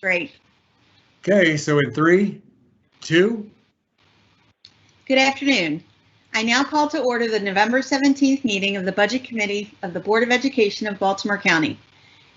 Great. Okay, so in 3, 2. Good afternoon. I now call to order the November 17th meeting of the Budget Committee of the Board of Education of Baltimore County.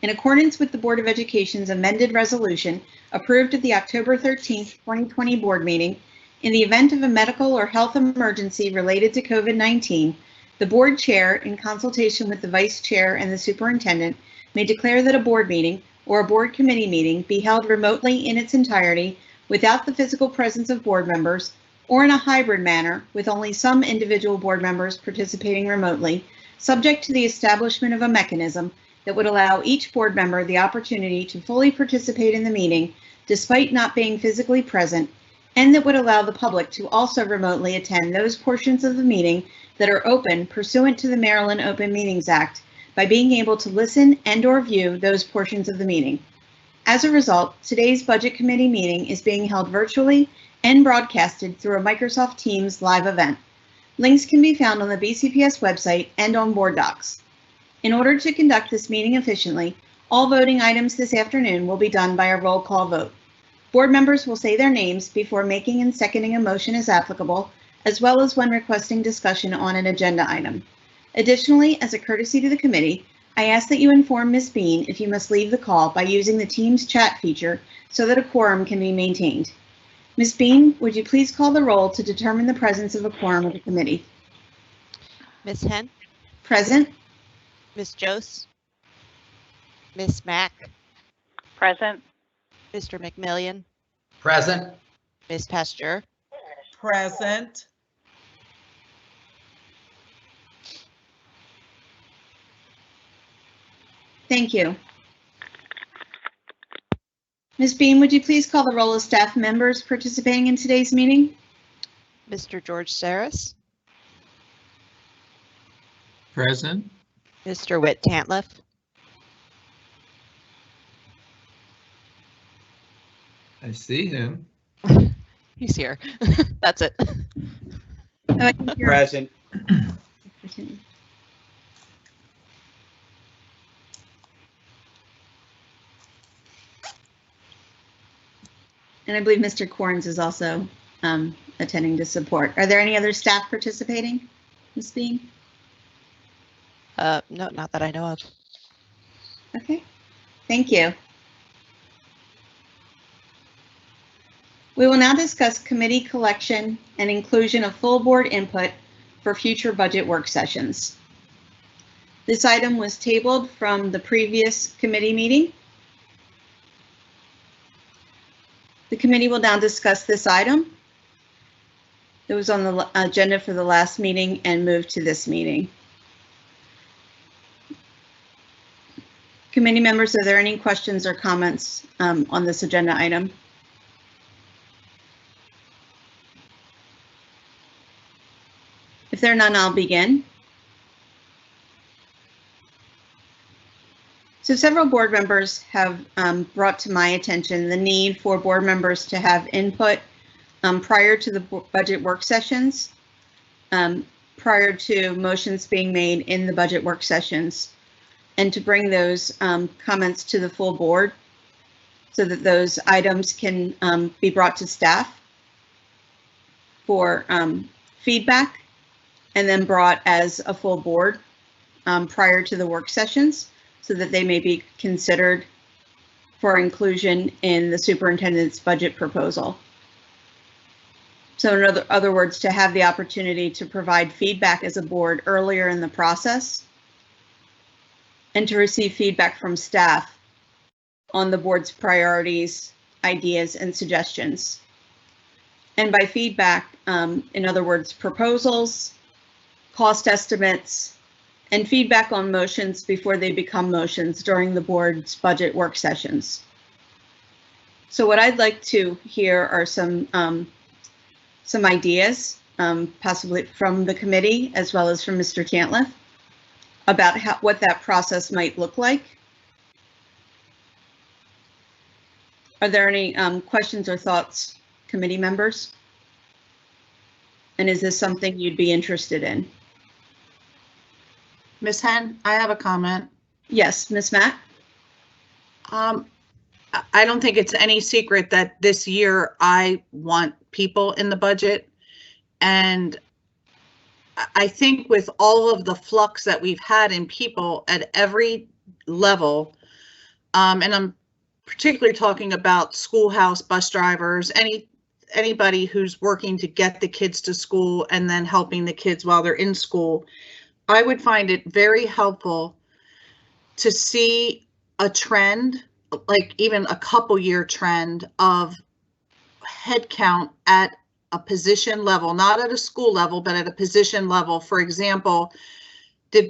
In accordance with the Board of Education's amended resolution approved at the October 13th, 2020 board meeting, in the event of a medical or health emergency related to COVID-19, the board chair, in consultation with the vice chair and the superintendent, may declare that a board meeting or a board committee meeting be held remotely in its entirety without the physical presence of board members, or in a hybrid manner with only some individual board members participating remotely, subject to the establishment of a mechanism that would allow each board member the opportunity to fully participate in the meeting despite not being physically present, and that would allow the public to also remotely attend those portions of the meeting that are open pursuant to the Maryland Open Meetings Act by being able to listen and/or view those portions of the meeting. As a result, today's Budget Committee meeting is being held virtually and broadcasted through a Microsoft Teams live event. Links can be found on the BCPS website and on board docs. In order to conduct this meeting efficiently, all voting items this afternoon will be done by a roll call vote. Board members will say their names before making and seconding a motion as applicable, as well as when requesting discussion on an agenda item. Additionally, as a courtesy to the committee, I ask that you inform Ms. Bean if you must leave the call by using the Teams chat feature so that a quorum can be maintained. Ms. Bean, would you please call the roll to determine the presence of a quorum of the committee? Ms. Henn, Present. Ms. Jose, Ms. Mack, Present. Mr. McMillian, Present. Ms. Pasture, Present. Thank you. Ms. Bean, would you please call the roll of staff members participating in today's meeting? Mr. George Saris, Present. Mr. Whit Tantliff, I see him. he's here. That's it. Oh, I think you're- Present. And I believe Mr. Corns is also attending to support. Are there any other staff participating, Ms. Bean? No, not that I know of. Okay, thank you. We will now discuss committee collection and inclusion of full board input for future budget work sessions. This item was tabled from the previous committee meeting. The committee will now discuss this item. It was on the agenda for the last meeting and moved to this meeting. Committee members, are there any questions or comments on this agenda item? If there are none, I'll begin. So several board members have brought to my attention the need for board members to have input prior to the budget work sessions, prior to motions being made in the budget work sessions, and to bring those comments to the full board so that those items can be brought to staff for feedback and then brought as a full board prior to the work sessions so that they may be considered for inclusion in the superintendent's budget proposal. So in other words, to have the opportunity to provide feedback as a board earlier in the process and to receive feedback from staff on the board's priorities, ideas, and suggestions. And by feedback, in other words, proposals, cost estimates, and feedback on motions before they become motions during the board's budget work sessions. So what I'd like to hear are some ideas, possibly from the committee as well as from Mr. Chandler, about what that process might look like. Are there any questions or thoughts, committee members? And is this something you'd be interested in? Ms. Henn, I have a comment. Yes, Ms. Mack? I don't think it's any secret that this year I want people in the budget. And I think with all of the flux that we've had in people at every level, and I'm particularly talking about schoolhouse bus drivers, anybody who's working to get the kids to school and then helping the kids while they're in school, I would find it very helpful to see a trend, like even a couple year trend of headcount at a position level, not at a school level, but at a position level. For example,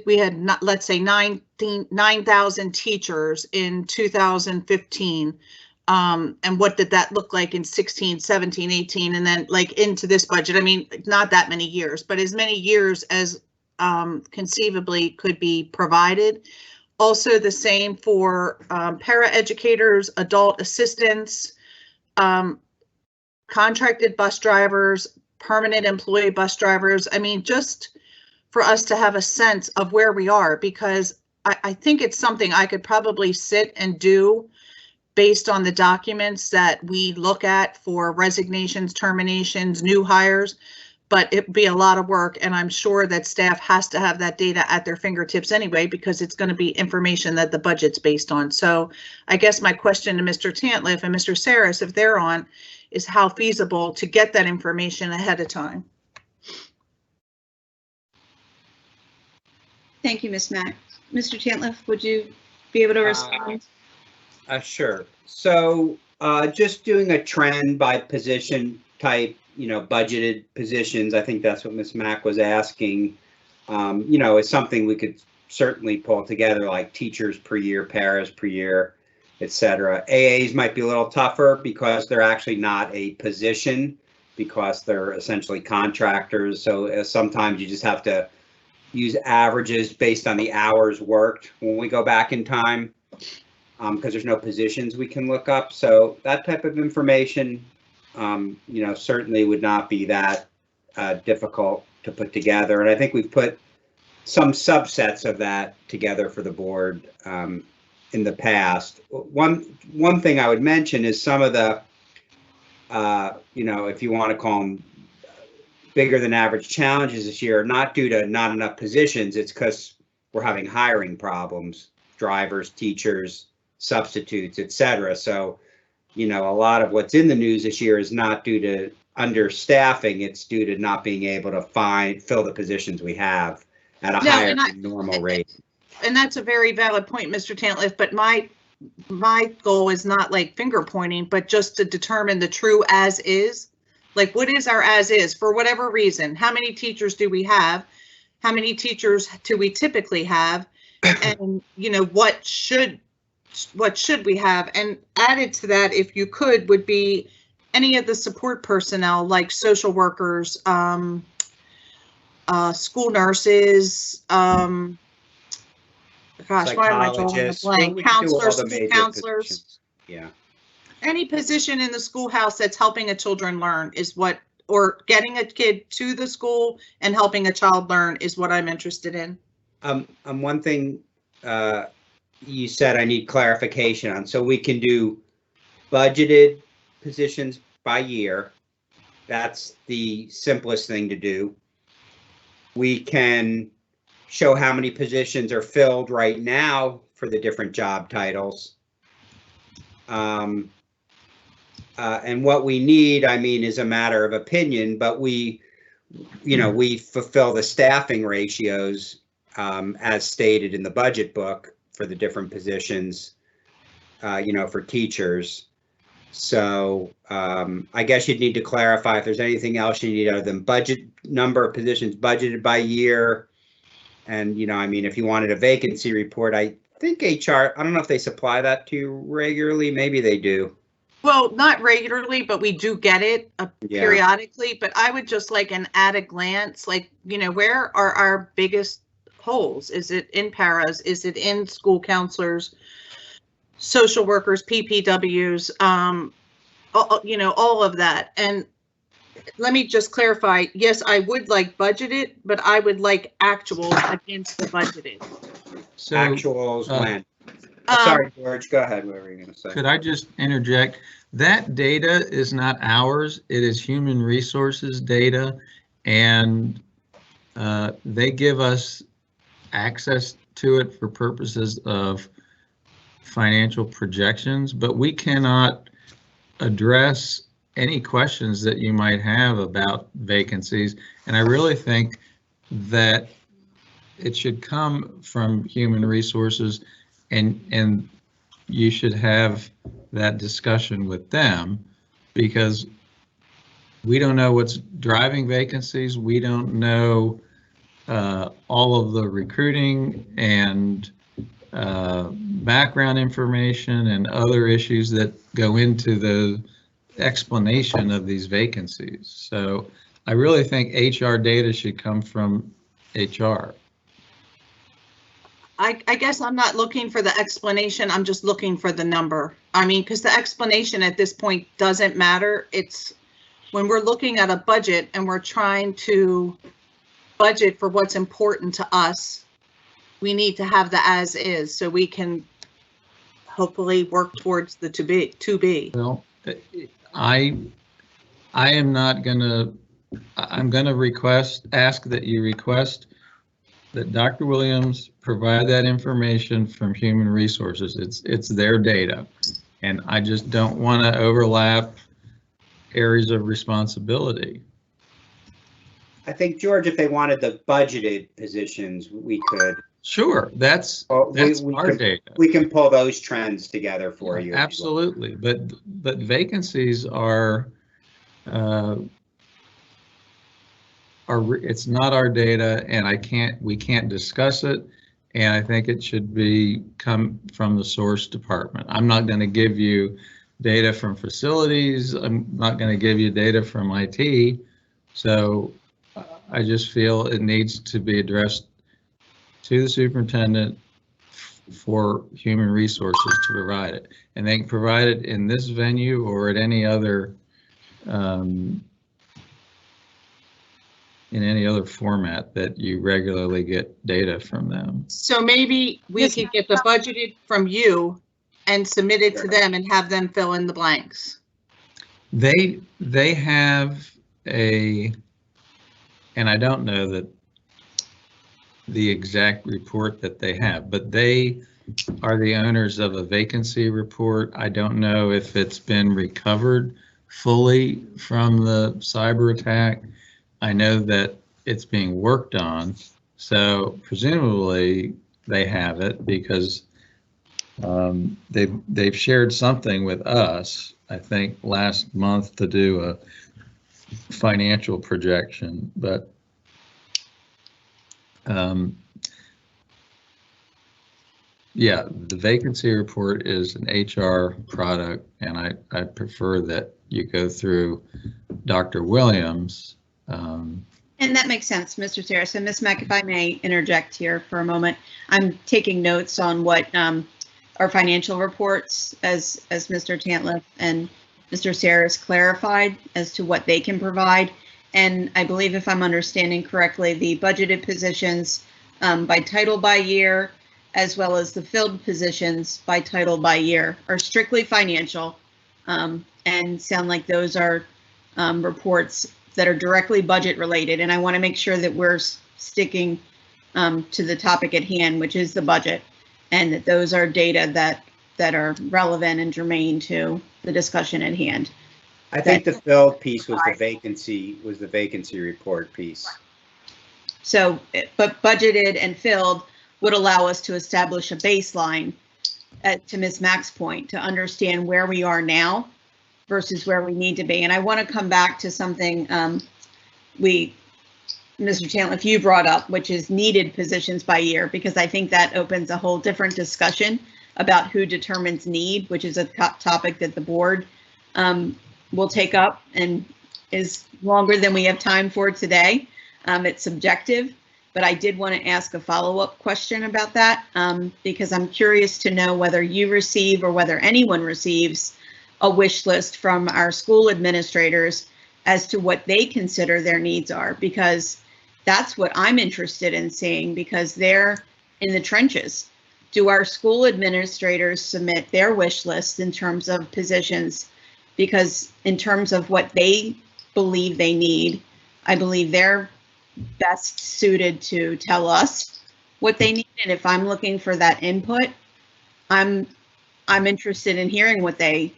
we had, let's say 9,000 teachers in 2015. And what did that look like in 16, 17, 18, and then like into this budget? I mean, not that many years, but as many years as conceivably could be provided. Also the same for paraeducators, adult assistants, contracted bus drivers, permanent employee bus drivers. I mean, just for us to have a sense of where we are, because I think it's something I could probably sit and do based on the documents that we look at for resignations, terminations, new hires, but it'd be a lot of work. And I'm sure that staff has to have that data at their fingertips anyway, because it's going to be information that the budget's based on. So I guess my question to Mr. Tantliff and Mr. Saris, if they're on, is how feasible to get that information ahead of time. Thank you, Ms. Mack. Mr. Tantliff, would you be able to respond? Sure. So just doing a trend by position type, budgeted positions, I think that's what Ms. Mack was asking, is something we could certainly pull together, like teachers per year, paras per year, etc. AAs might be a little tougher because they're actually not a position, because they're essentially contractors. So sometimes you just have to use averages based on the hours worked when we go back in time, because there's no positions we can look up. So that type of information, certainly would not be that difficult to put together. And I think we've put some subsets of that together for the board in the past. One thing I would mention is some of the, if you want to call them bigger than average challenges this year, are not due to not enough positions. It's because we're having hiring problems, drivers, teachers, substitutes, etc. So, a lot of what's in the news this year is not due to understaffing. It's due to not being able to fill the positions we have at a higher than normal rate. And that's a very valid point, Mr. Tantliff, but my goal is not like finger pointing, but just to determine the true as is. Like, what is our as is for whatever reason? How many teachers do we have? How many teachers do we typically have? And, what should we have? And added to that, if you could, would be any of the support personnel, like social workers, school nurses, gosh, why am I drawing a blank? Counselors, school counselors. Positions. Yeah. Any position in the schoolhouse that's helping a children learn is what, or getting a kid to the school and helping a child learn is what I'm interested in. One thing you said I need clarification on. So we can do budgeted positions by year. That's the simplest thing to do. We can show how many positions are filled right now for the different job titles. And what we need, is a matter of opinion, but we fulfill the staffing ratios as stated in the budget book for the different positions, for teachers. So I guess you'd need to clarify if there's anything else you need other than budget number of positions budgeted by year. And, if you wanted a vacancy report, I think HR, I don't know if they supply that to you regularly. Maybe they do. Well, not regularly, but we do get it periodically. But I would just like an at a glance, like, where are our biggest holes? Is it in paras? Is it in school counselors, social workers, PPWs, all of that? And let me just clarify. Yes, I would like budgeted, but I would like actual against the budgeted. So Actuals when? Sorry, George, go ahead, whatever you're gonna say. Could I just interject? That data is not ours. It is human resources data, and they give us access to it for purposes of financial projections, but we cannot address any questions that you might have about vacancies. And I really think that it should come from human resources, and you should have that discussion with them, because we don't know what's driving vacancies. We don't know all of the recruiting and background information and other issues that go into the explanation of these vacancies. So I really think HR data should come from HR. I guess I'm not looking for the explanation. I'm just looking for the number. I mean, because the explanation at this point doesn't matter. It's when we're looking at a budget and we're trying to budget for what's important to us, we need to have the as is so we can hopefully work towards the to be. Well, I am not gonna, I'm gonna ask that you request that Dr. Williams provide that information from Human Resources. It's their data, and I just don't want to overlap areas of responsibility. I think, George, if they wanted the budgeted positions, we could. Sure, that's Well, our data. We can pull those trends together for you. Absolutely, but vacancies are it's not our data, and we can't discuss it, and I think it should come from the source department. I'm not going to give you data from facilities. I'm not going to give you data from IT. So I just feel it needs to be addressed to the superintendent for human resources to provide it, and they can provide it in this venue or at any other in any other format that you regularly get data from them. So maybe we could get the budgeted from you and submit it to them and have them fill in the blanks. They have and I don't know the exact report that they have, but they are the owners of a vacancy report. I don't know if it's been recovered fully from the cyber attack. I know that it's being worked on, so presumably they have it, because they've shared something with us, I think last month, to do a financial projection. But yeah, the vacancy report is an HR product, and I prefer that you go through Dr. Williams. And that makes sense, Mr. Sarris. And Ms. Mack, if I may interject here for a moment, I'm taking notes on what our financial reports, as Mr. Tantliff and Mr. Sarris clarified as to what they can provide. And I believe, if I'm understanding correctly, the budgeted positions by title by year, as well as the filled positions by title by year, are strictly financial, and sound like those are reports that are directly budget related. And I want to make sure that we're sticking to the topic at hand, which is the budget, and that those are data that are relevant and germane to the discussion at hand. I think the filled piece was the vacancy report piece. So, but budgeted and filled would allow us to establish a baseline, to Ms. Mack's point, to understand where we are now versus where we need to be. And I want to come back to something Mr. Chandler, you brought up, which is needed positions by year, because I think that opens a whole different discussion about who determines need, which is a topic that the board will take up and is longer than we have time for today. It's subjective, but I did want to ask a follow-up question about that, because I'm curious to know whether you receive, or whether anyone receives, a wish list from our school administrators as to what they consider their needs are, because that's what I'm interested in seeing, because they're in the trenches do our school administrators submit their wish list in terms of positions? Because in terms of what they believe they need, I believe they're best suited to tell us what they need. And if I'm looking for that input, I'm interested in hearing what they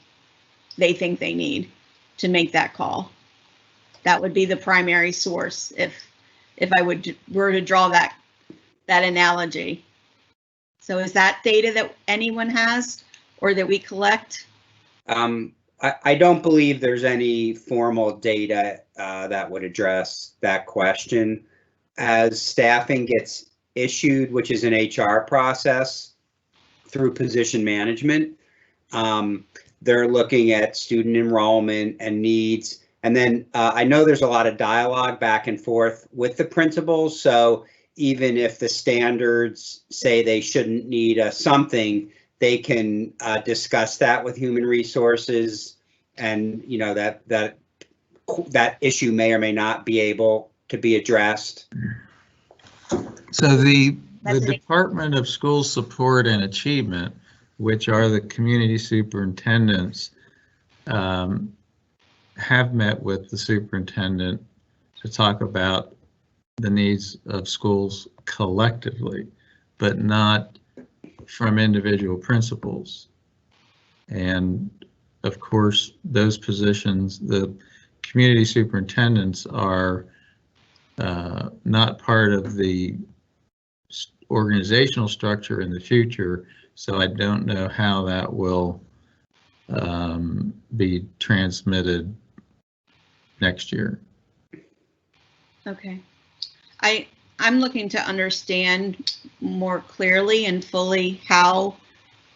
think they need to make that call. That would be the primary source if I were to draw that analogy. So is that data that anyone has or that we collect? I don't believe there's any formal data that would address that question. As staffing gets issued, which is an HR process through position management, they're looking at student enrollment and needs. And then I know there's a lot of dialogue back and forth with the principals. So even if the standards say they shouldn't need something, they can discuss that with human resources, and you know that issue may or may not be able to be addressed. So the Department of School Support and Achievement, which are the community superintendents, have met with the superintendent to talk about the needs of schools collectively, but not from individual principals. And of course, those positions, the community superintendents are not part of the organizational structure in the future. So I don't know how that will be transmitted next year. Okay. I'm looking to understand more clearly and fully how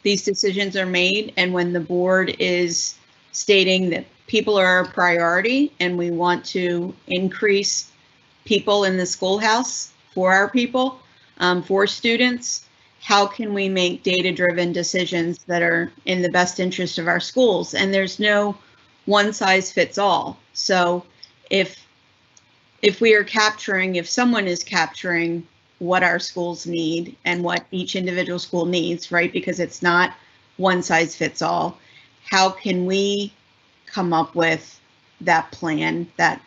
these decisions are made, and when the board is stating that people are a priority and we want to increase people in the schoolhouse for our people, for students, how can we make data-driven decisions that are in the best interest of our schools? And there's no one size fits all. So if someone is capturing what our schools need and what each individual school needs, right? Because it's not one size fits all. How can we come up with that plan, that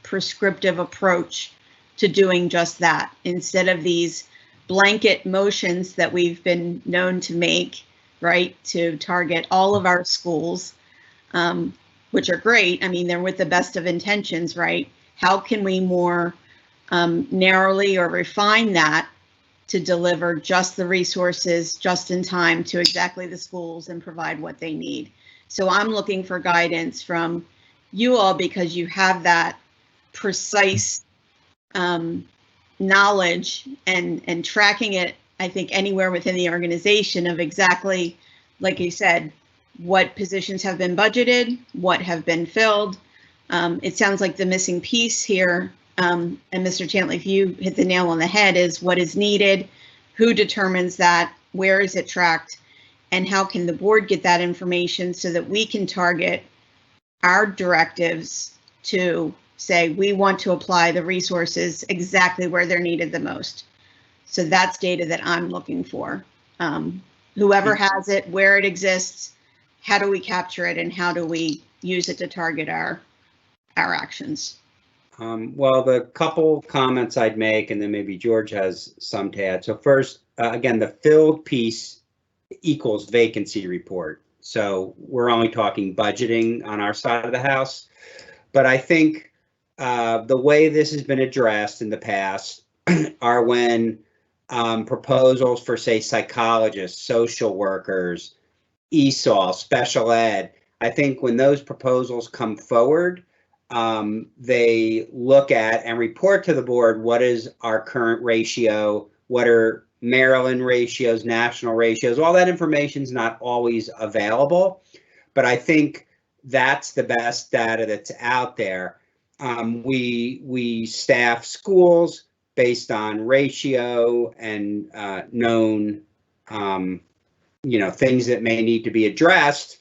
prescriptive approach to doing just that, instead of these blanket motions that we've been known to make, right? To target all of our schools, which are great. I mean, they're with the best of intentions, right? How can we more narrowly or refine that to deliver just the resources just in time to exactly the schools and provide what they need? So I'm looking for guidance from you all, because you have that precise knowledge and tracking it, I think, anywhere within the organization of exactly, like you said, what positions have been budgeted, what have been filled. It sounds like the missing piece here, and Mr. Chandler, if you hit the nail on the head, is what is needed, who determines that, where is it tracked, and how can the board get that information so that we can target our directives to say we want to apply the resources exactly where they're needed the most. So that's data that I'm looking for. Whoever has it, where it exists, how do we capture it, and how do we use it to target our actions? Well, the couple comments I'd make, and then maybe George has some to add. So first, again, the filled piece equals vacancy report. So we're only talking budgeting on our side of the house. But I think the way this has been addressed in the past are when proposals for, say, psychologists, social workers, ESOL, special ed. I think when those proposals come forward, they look at and report to the board what is our current ratio, what are Maryland ratios, national ratios. All that information is not always available, but I think that's the best data that's out there. We staff schools based on ratio and known things that may need to be addressed.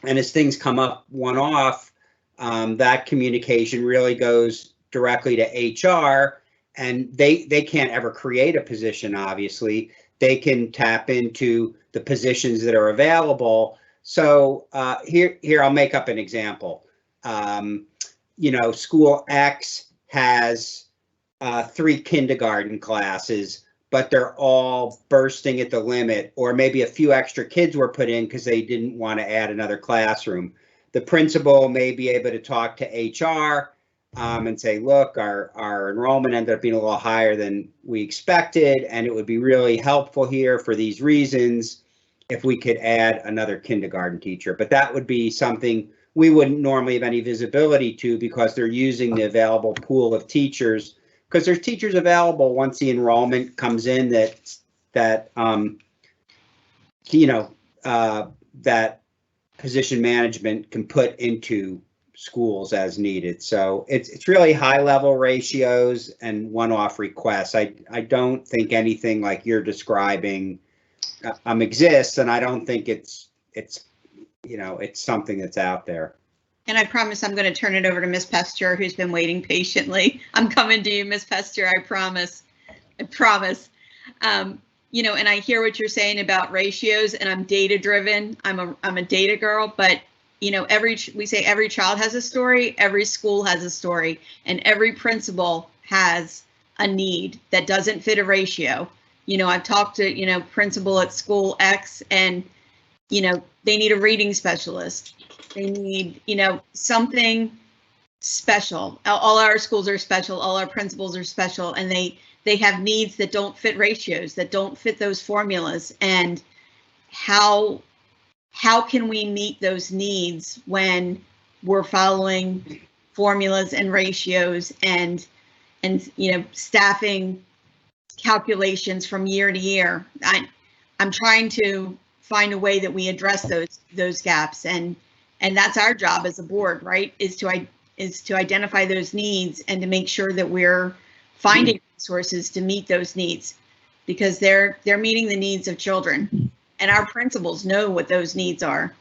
And as things come up one-off, that communication really goes directly to HR, and they can't ever create a position, obviously. they can tap into the positions that are available. So here I'll make up an example. School X has 3 kindergarten classes, but they're all bursting at the limit, or maybe a few extra kids were put in because they didn't want to add another classroom. The principal may be able to talk to HR and say, look, our enrollment ended up being a little higher than we expected, and it would be really helpful here for these reasons if we could add another kindergarten teacher. But that would be something we wouldn't normally have any visibility to, because they're using the available pool of teachers, because there's teachers available once the enrollment comes in that position management can put into schools as needed. So it's really high level ratios and one-off requests. I don't think anything like you're describing exists, and I don't think it's something that's out there. And I promise I'm going to turn it over to Ms. Pester, who's been waiting patiently. I'm coming to you, Ms. Pester. I promise. I promise. And I hear what you're saying about ratios, and I'm data driven. I'm a data girl, but we say every child has a story, every school has a story, and every principal has a need that doesn't fit a ratio. I've talked to, principal at school X, and, they need a reading specialist. They need, something special. All our schools are special. All our principals are special, and they have needs that don't fit ratios, that don't fit those formulas. And how can we meet those needs when we're following formulas and ratios and staffing calculations from year to year? I'm trying to find a way that we address those gaps, and that's our job as a board, right? Is to identify those needs and to make sure that we're finding resources to meet those needs, because they're meeting the needs of children, and our principals know what those needs are.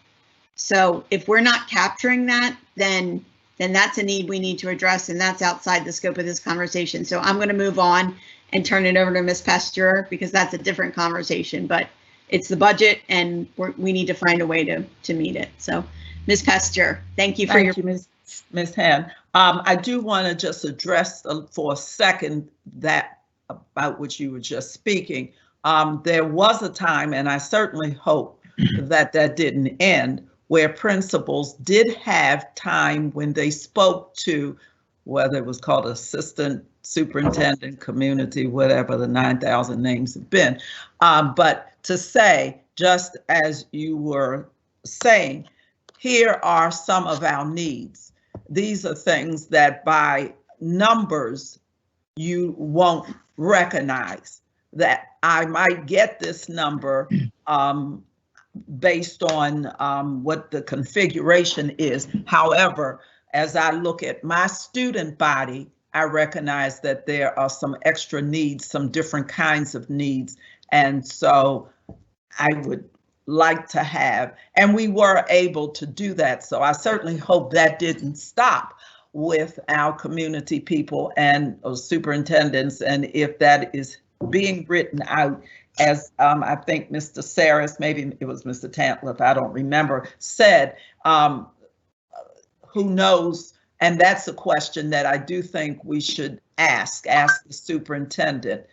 So if we're not capturing that, then that's a need we need to address, and that's outside the scope of this conversation. So I'm going to move on and turn it over to Ms. Pasture, because that's a different conversation, but it's the budget, and we need to find a way to meet it. So Ms. Pasture, thank you for Ms. Hand. I do want to just address for a second that about which you were just speaking. There was a time, and I certainly hope that didn't end, where principals did have time when they spoke to, whether it was called assistant superintendent, community, whatever the 9,000 names have been. But to say, just as you were saying, here are some of our needs. These are things that by numbers you won't recognize, that I might get this number based on what the configuration is. However, as I look at my student body, I recognize that there are some extra needs, some different kinds of needs. And so I would like to have, and we were able to do that. So I certainly hope that didn't stop with our community people and superintendents. And if that is being written out, as I think Mr. Saris, maybe it was Mr. Tantliff, I don't remember, said, who knows? And that's a question that I do think we should ask the superintendent,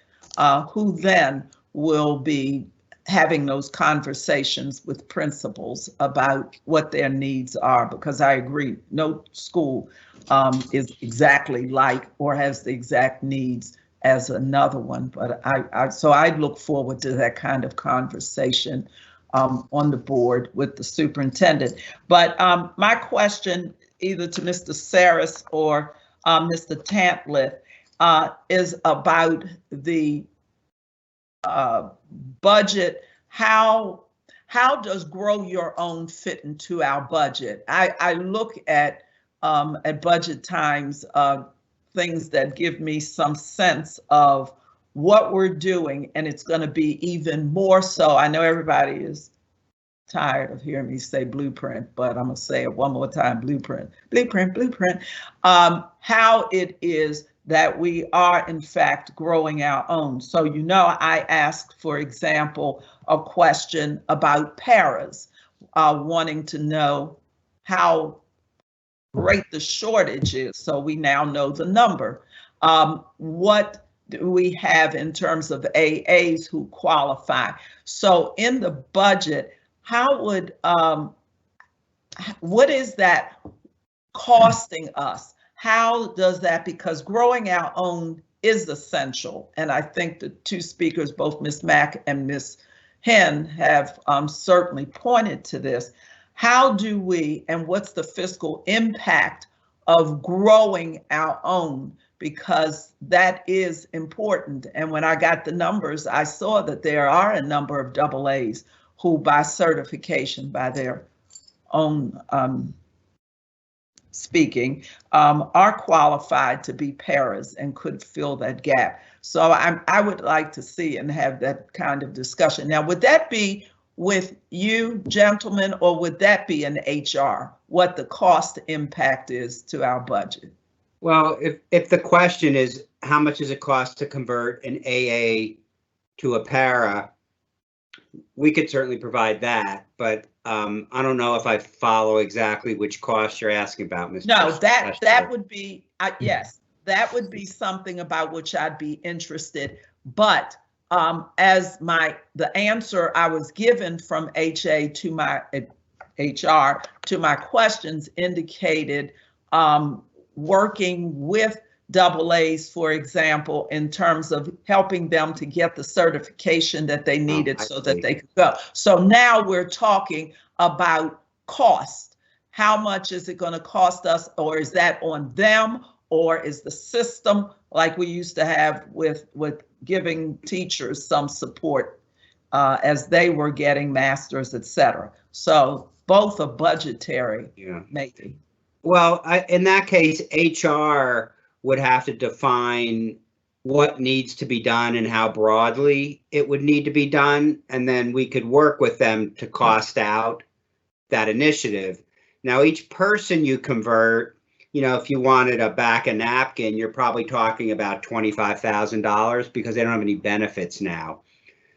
who then will be having those conversations with principals about what their needs are, because I agree, no school is exactly like or has the exact needs as another one. But so I look forward to that kind of conversation on the board with the superintendent. But my question, either to Mr. Saris or Mr. Tantliff, is about the budget. How does grow your own fit into our budget? I look at budget times, things that give me some sense of what we're doing, and it's going to be even more so. I know everybody is tired of hearing me say blueprint, but I'm going to say it one more time, blueprint, blueprint, blueprint. How it is that we are in fact growing our own. So, I asked, for example, a question about paras, wanting to know how great the shortage is. So we now know the number. What do we have in terms of AAs who qualify? So in the budget, how would, what is that costing us? How does that, because growing our own is essential. And I think the two speakers, both Ms. Mack and Ms. Henn, have certainly pointed to this. How do we, and what's the fiscal impact of growing our own? Because that is important. And when I got the numbers, I saw that there are a number of AAs who, by certification, by their own speaking, are qualified to be paras and could fill that gap. So I would like to see and have that kind of discussion. Now, would that be with you, gentlemen, or would that be in HR, what the cost impact is to our budget? Well, if the question is how much does it cost to convert an AA to a para, we could certainly provide that, but I don't know if I follow exactly which cost you're asking about, Mr. No, that would be, yes, that would be something about which I'd be interested. But as the answer I was given from HA to my HR to my questions indicated, working with AAs, for example, in terms of helping them to get the certification that they needed so that they could go. So now we're talking about cost. How much is it going to cost us, or is that on them, or is the system like we used to have with giving teachers some support as they were getting masters, etc. So both are budgetary, maybe. Well, in that case, HR would have to define what needs to be done and how broadly it would need to be done. And then we could work with them to cost out that initiative. Now, each person you convert, if you wanted a back a napkin, you're probably talking about $25,000 because they don't have any benefits now.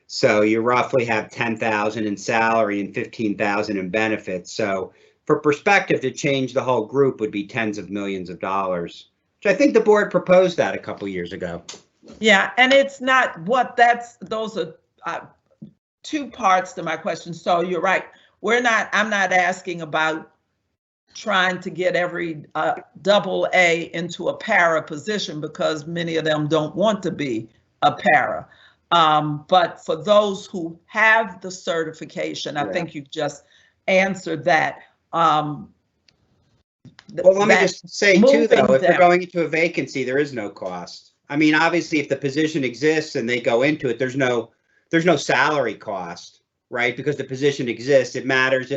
So you roughly have $10,000 in salary and $15,000 in benefits. So for perspective, to change the whole group would be tens of millions of dollars. I think the board proposed that a couple years ago. Yeah, and it's not those are two parts to my question. So you're right. I'm not asking about trying to get every AA into a para position because many of them don't want to be a para. But for those who have the certification, I think you've just answered that. Well, let me just say too, though, if they're going into a vacancy, there is no cost. I mean, obviously, if the position exists and they go into it, there's no salary cost, right? Because the position exists. It matters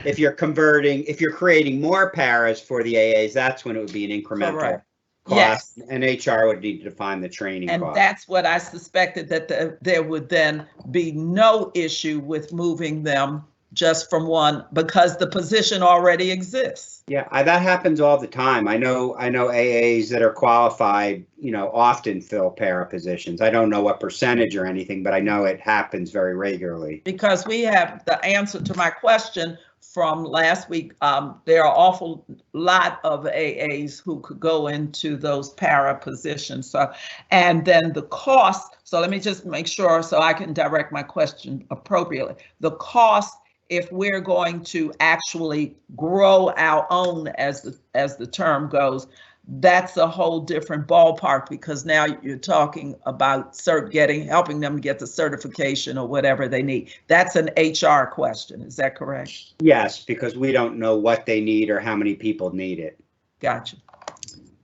if you're creating more paras for the AAs, that's when it would be an incremental cost. Yes. And HR would need to define the training cost. And that's what I suspected, that there would then be no issue with moving them just from one because the position already exists. Yeah, that happens all the time. I know AAs that are qualified, often fill para positions. I don't know what percentage or anything, but I know it happens very regularly. Because we have the answer to my question from last week. There are an awful lot of AAs who could go into those para positions. So, and then the cost. So let me just make sure so I can direct my question appropriately. The cost, if we're going to actually grow our own, as the term goes, that's a whole different ballpark because now you're talking about helping them get the certification or whatever they need. That's an HR question. Is that correct? Yes, because we don't know what they need or how many people need it. Gotcha.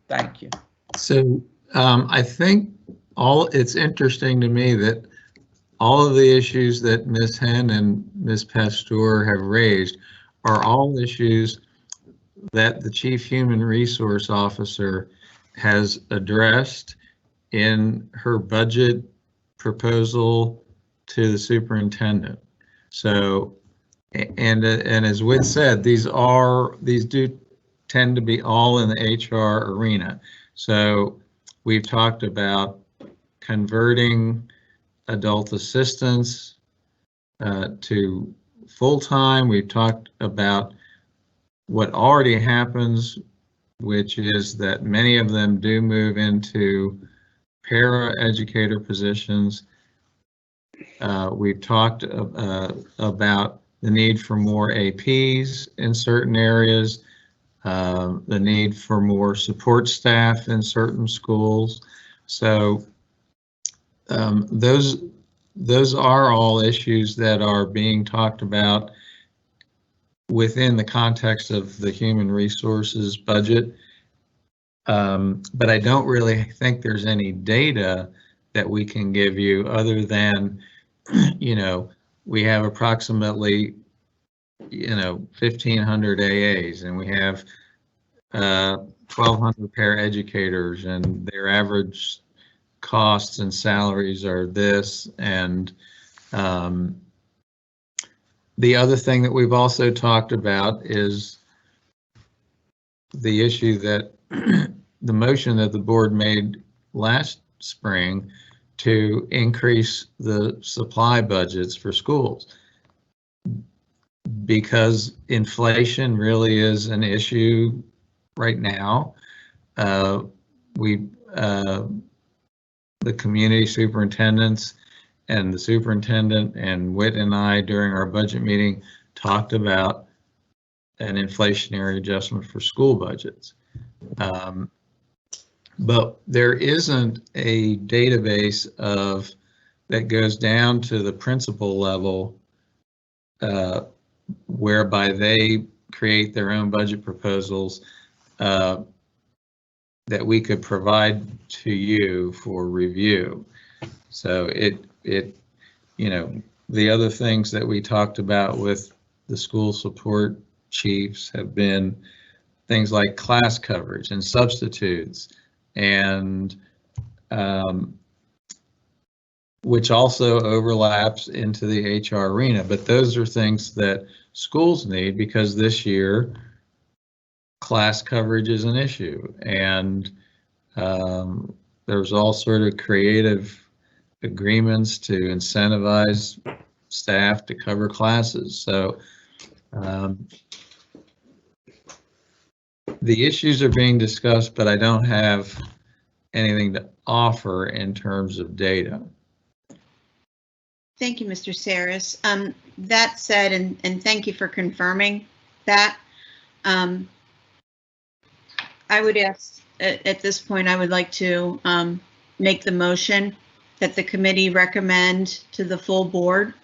Thank you. So I think it's interesting to me that all of the issues that Ms. Henn and Ms. Pasture have raised are all issues that the Chief Human Resource Officer has addressed in her budget proposal to the superintendent. So, and as Whit said, these do tend to be all in the HR arena. So we've talked about converting adult assistants to full-time. We've talked about what already happens, which is that many of them do move into para-educator positions. We've talked about the need for more APs in certain areas, the need for more support staff in certain schools. So those are all issues that are being talked about within the context of the human resources budget. But I don't really think there's any data that we can give you other than, we have approximately, 1,500 AAs, and we have 1,200 paraeducators, and their average costs and salaries are this. And the other thing that we've also talked about is the issue that the motion that the board made last spring to increase the supply budgets for schools. Because inflation really is an issue right now. The community superintendents and the superintendent and Whit and I during our budget meeting talked about an inflationary adjustment for school budgets. But there isn't a database that goes down to the principal level whereby they create their own budget proposals that we could provide to you for review. So the other things that we talked about with the school support chiefs have been things like class coverage and substitutes, and which also overlaps into the HR arena. But those are things that schools need, because this year class coverage is an issue, and there's all sort of creative agreements to incentivize staff to cover classes. So the issues are being discussed, but I don't have anything to offer in terms of data. Thank you, Mr. Saris. That said, and thank you for confirming that. I would ask, at this point, I would like to make the motion that the committee recommend to the full board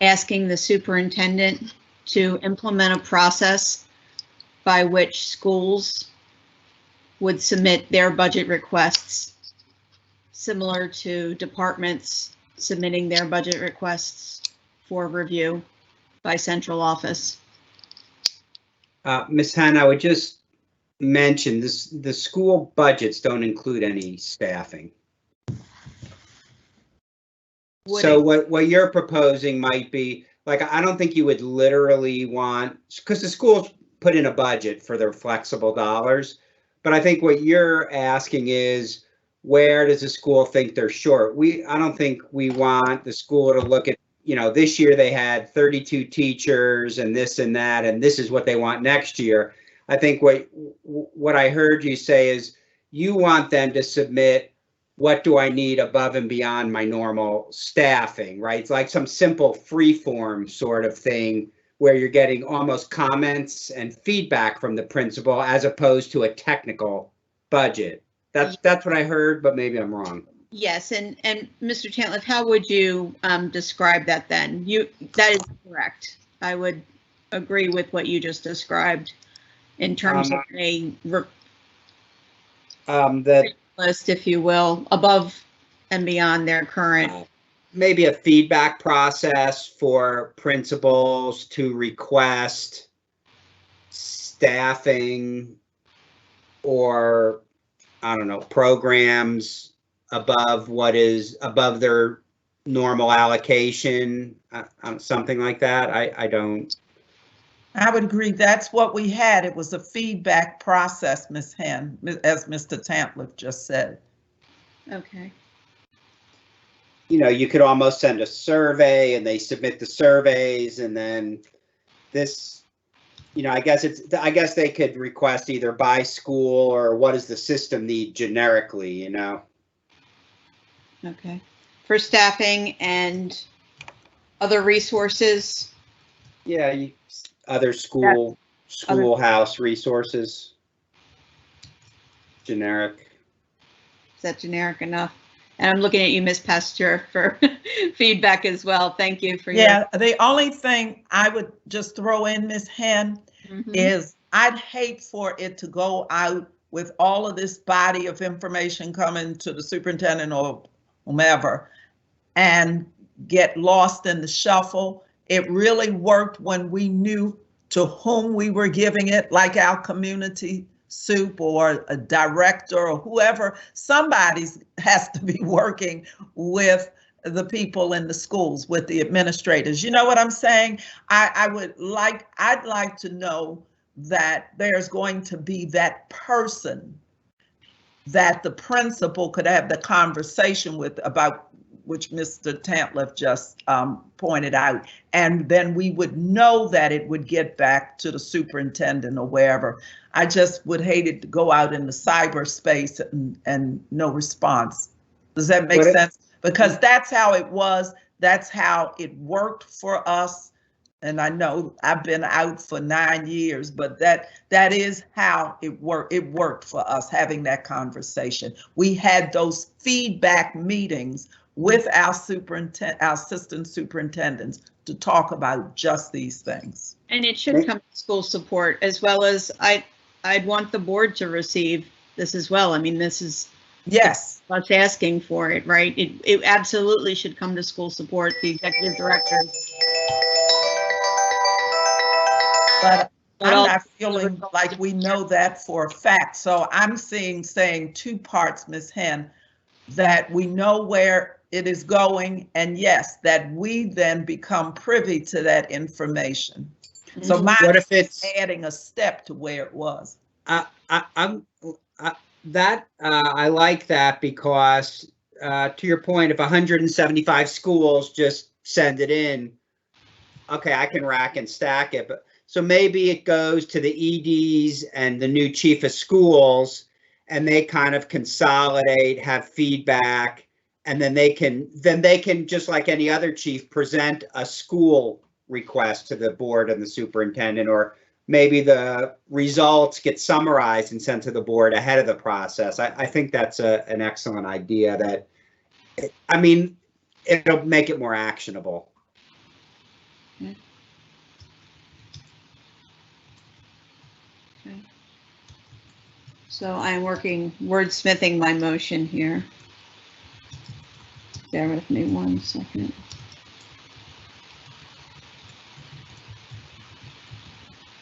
asking the superintendent to implement a process by which schools would submit their budget requests, similar to departments submitting their budget requests for review by central office. Ms. Hahn, I would just mention this: the school budgets don't include any staffing. So what you're proposing might be, like, I don't think you would literally want, because the schools put in a budget for their flexible dollars, but I think what you're asking is, where does the school think they're short? I don't think we want the school to look at, this year they had 32 teachers and this and that, and this is what they want next year. I think what I heard you say is you want them to submit, what do I need above and beyond my normal staffing, right? It's like some simple free form sort of thing where you're getting almost comments and feedback from the principal as opposed to a technical budget. That's what I heard, but maybe I'm wrong. Yes, and Mr. Chandler, how would you describe that then? That is correct. I would agree with what you just described in terms of a list, if you will, above and beyond their current. Maybe a feedback process for principals to request staffing, or I don't know, programs above what is above their normal allocation, something like that. I would agree. That's what we had. It was a feedback process, Ms. Hahn, as Mr. Tantliff just said. Okay. You know, you could almost send a survey and they submit the surveys, and then this, you know, I guess they could request either by school or what does the system need generically, you know? Okay. For staffing and other resources. Yeah, other schoolhouse resources. Generic. Is that generic enough? And I'm looking at you, Ms. Pasture, for feedback as well. Thank you for Yeah, the only thing I would just throw in, Ms. Hen, is I'd hate for it to go out with all of this body of information coming to the superintendent or whomever and get lost in the shuffle. It really worked when we knew to whom we were giving it, like our community soup or a director or whoever. Somebody has to be working with the people in the schools, with the administrators. You know what I'm saying? I'd like to know that there's going to be that person that the principal could have the conversation with about, which Mr. Tantliff just pointed out. And then we would know that it would get back to the superintendent or wherever. I just would hate it to go out in the cyberspace and no response. Does that make sense? Because that's how it was. That's how it worked for us. And I know I've been out for 9 years, but that is how it worked. It worked for us, having that conversation. We had those feedback meetings with our assistant superintendents to talk about just these things. And it should come to school support, as well as I'd want the board to receive this as well. I mean, this is yes, us asking for it, right? It absolutely should come to school support, the executive directors. But I'm not feeling like we know that for a fact. So I'm saying two parts, Ms. Hen, that we know where it is going, and yes, that we then become privy to that information. So what if it's adding a step to where it was? I like that because to your point, if 175 schools just send it in, okay, I can rack and stack it. But so maybe it goes to the EDs and the new chief of schools, and they kind of consolidate, have feedback, and then they can just like any other chief present a school request to the board and the superintendent, or maybe the results get summarized and sent to the board ahead of the process. I think that's an excellent idea. That, I mean, it'll make it more actionable. Okay. So I'm wordsmithing my motion here. Bear with me 1 second.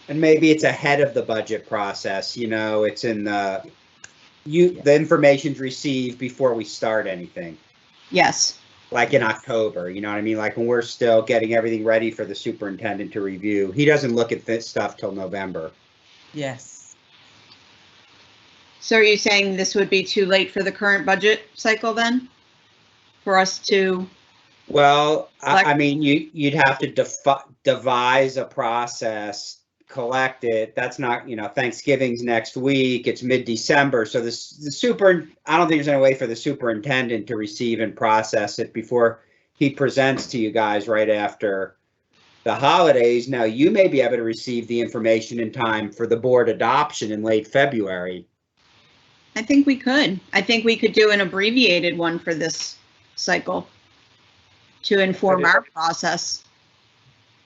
And maybe it's ahead of the budget process, you know, it's in the information's received before we start anything. Yes. Like in October, you know what I mean? Like when we're still getting everything ready for the superintendent to review. He doesn't look at this stuff till November. Yes. So are you saying this would be too late for the current budget cycle then? For us to? Well, I mean, you'd have to devise a process, collect it. That's not, you know, Thanksgiving's next week. It's mid-December. So I don't think there's any way for the superintendent to receive and process it before he presents to you guys right after the holidays. Now, you may be able to receive the information in time for the board adoption in late February. I think we could. I think we could do an abbreviated one for this cycle to inform our process.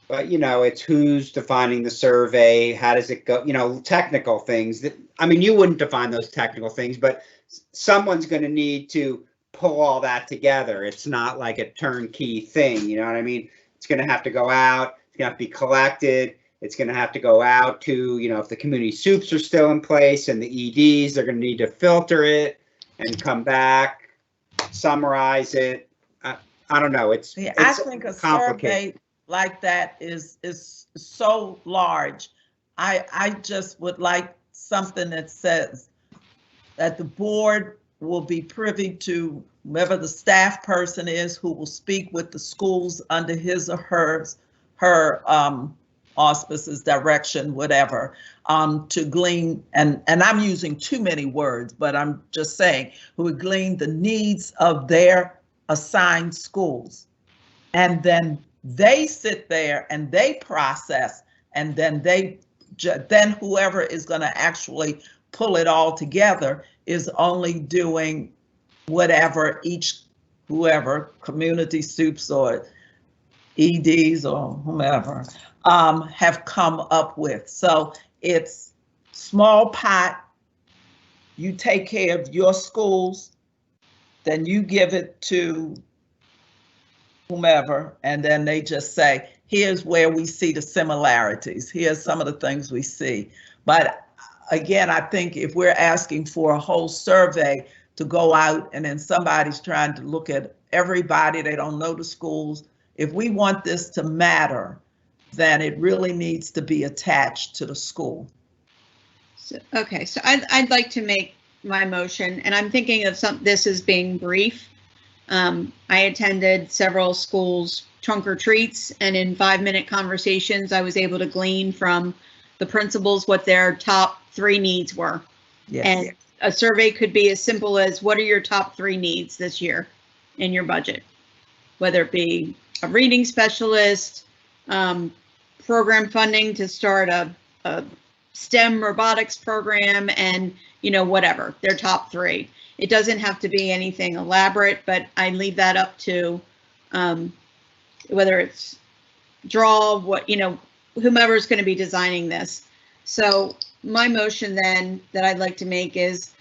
But, you know, it's who's defining the survey, how does it go, you know, technical things that, I mean, you wouldn't define those technical things, but someone's going to need to pull all that together. It's not like a turnkey thing, you know what I mean? It's going to have to go out, it's going to have to be collected, it's going to have to go out to, you know, if the community soups are still in place and the EDs, they're going to need to filter it and come back, summarize it. I don't know. It's I think a survey like that is so large. I just would like something that says that the board will be privy to whoever the staff person is who will speak with the schools under his or her auspices, direction, whatever, to glean, and I'm using too many words, but I'm just saying, who would glean the needs of their assigned schools. And then they sit there and they process, and then then whoever is going to actually pull it all together is only doing whatever whoever, community soups or EDs or whomever, have come up with. So it's small pot, you take care of your schools, then you give it to whomever, and then they just say, here's where we see the similarities. Here's some of the things we see. But again, I think if we're asking for a whole survey to go out and then somebody's trying to look at everybody, they don't know the schools. If we want this to matter, then it really needs to be attached to the school. So, okay, so I'd like to make my motion, and I'm thinking of this as being brief. I attended several schools' trunk or treats, and in 5-minute conversations, I was able to glean from the principals what their top 3 needs were. Yes. And a survey could be as simple as, what are your top 3 needs this year in your budget? Whether it be a reading specialist, program funding to start a STEM robotics program, and whatever, their top 3. It doesn't have to be anything elaborate, but I leave that up to whether it's draw, whomever's going to be designing this. So my motion then that I'd like to make is,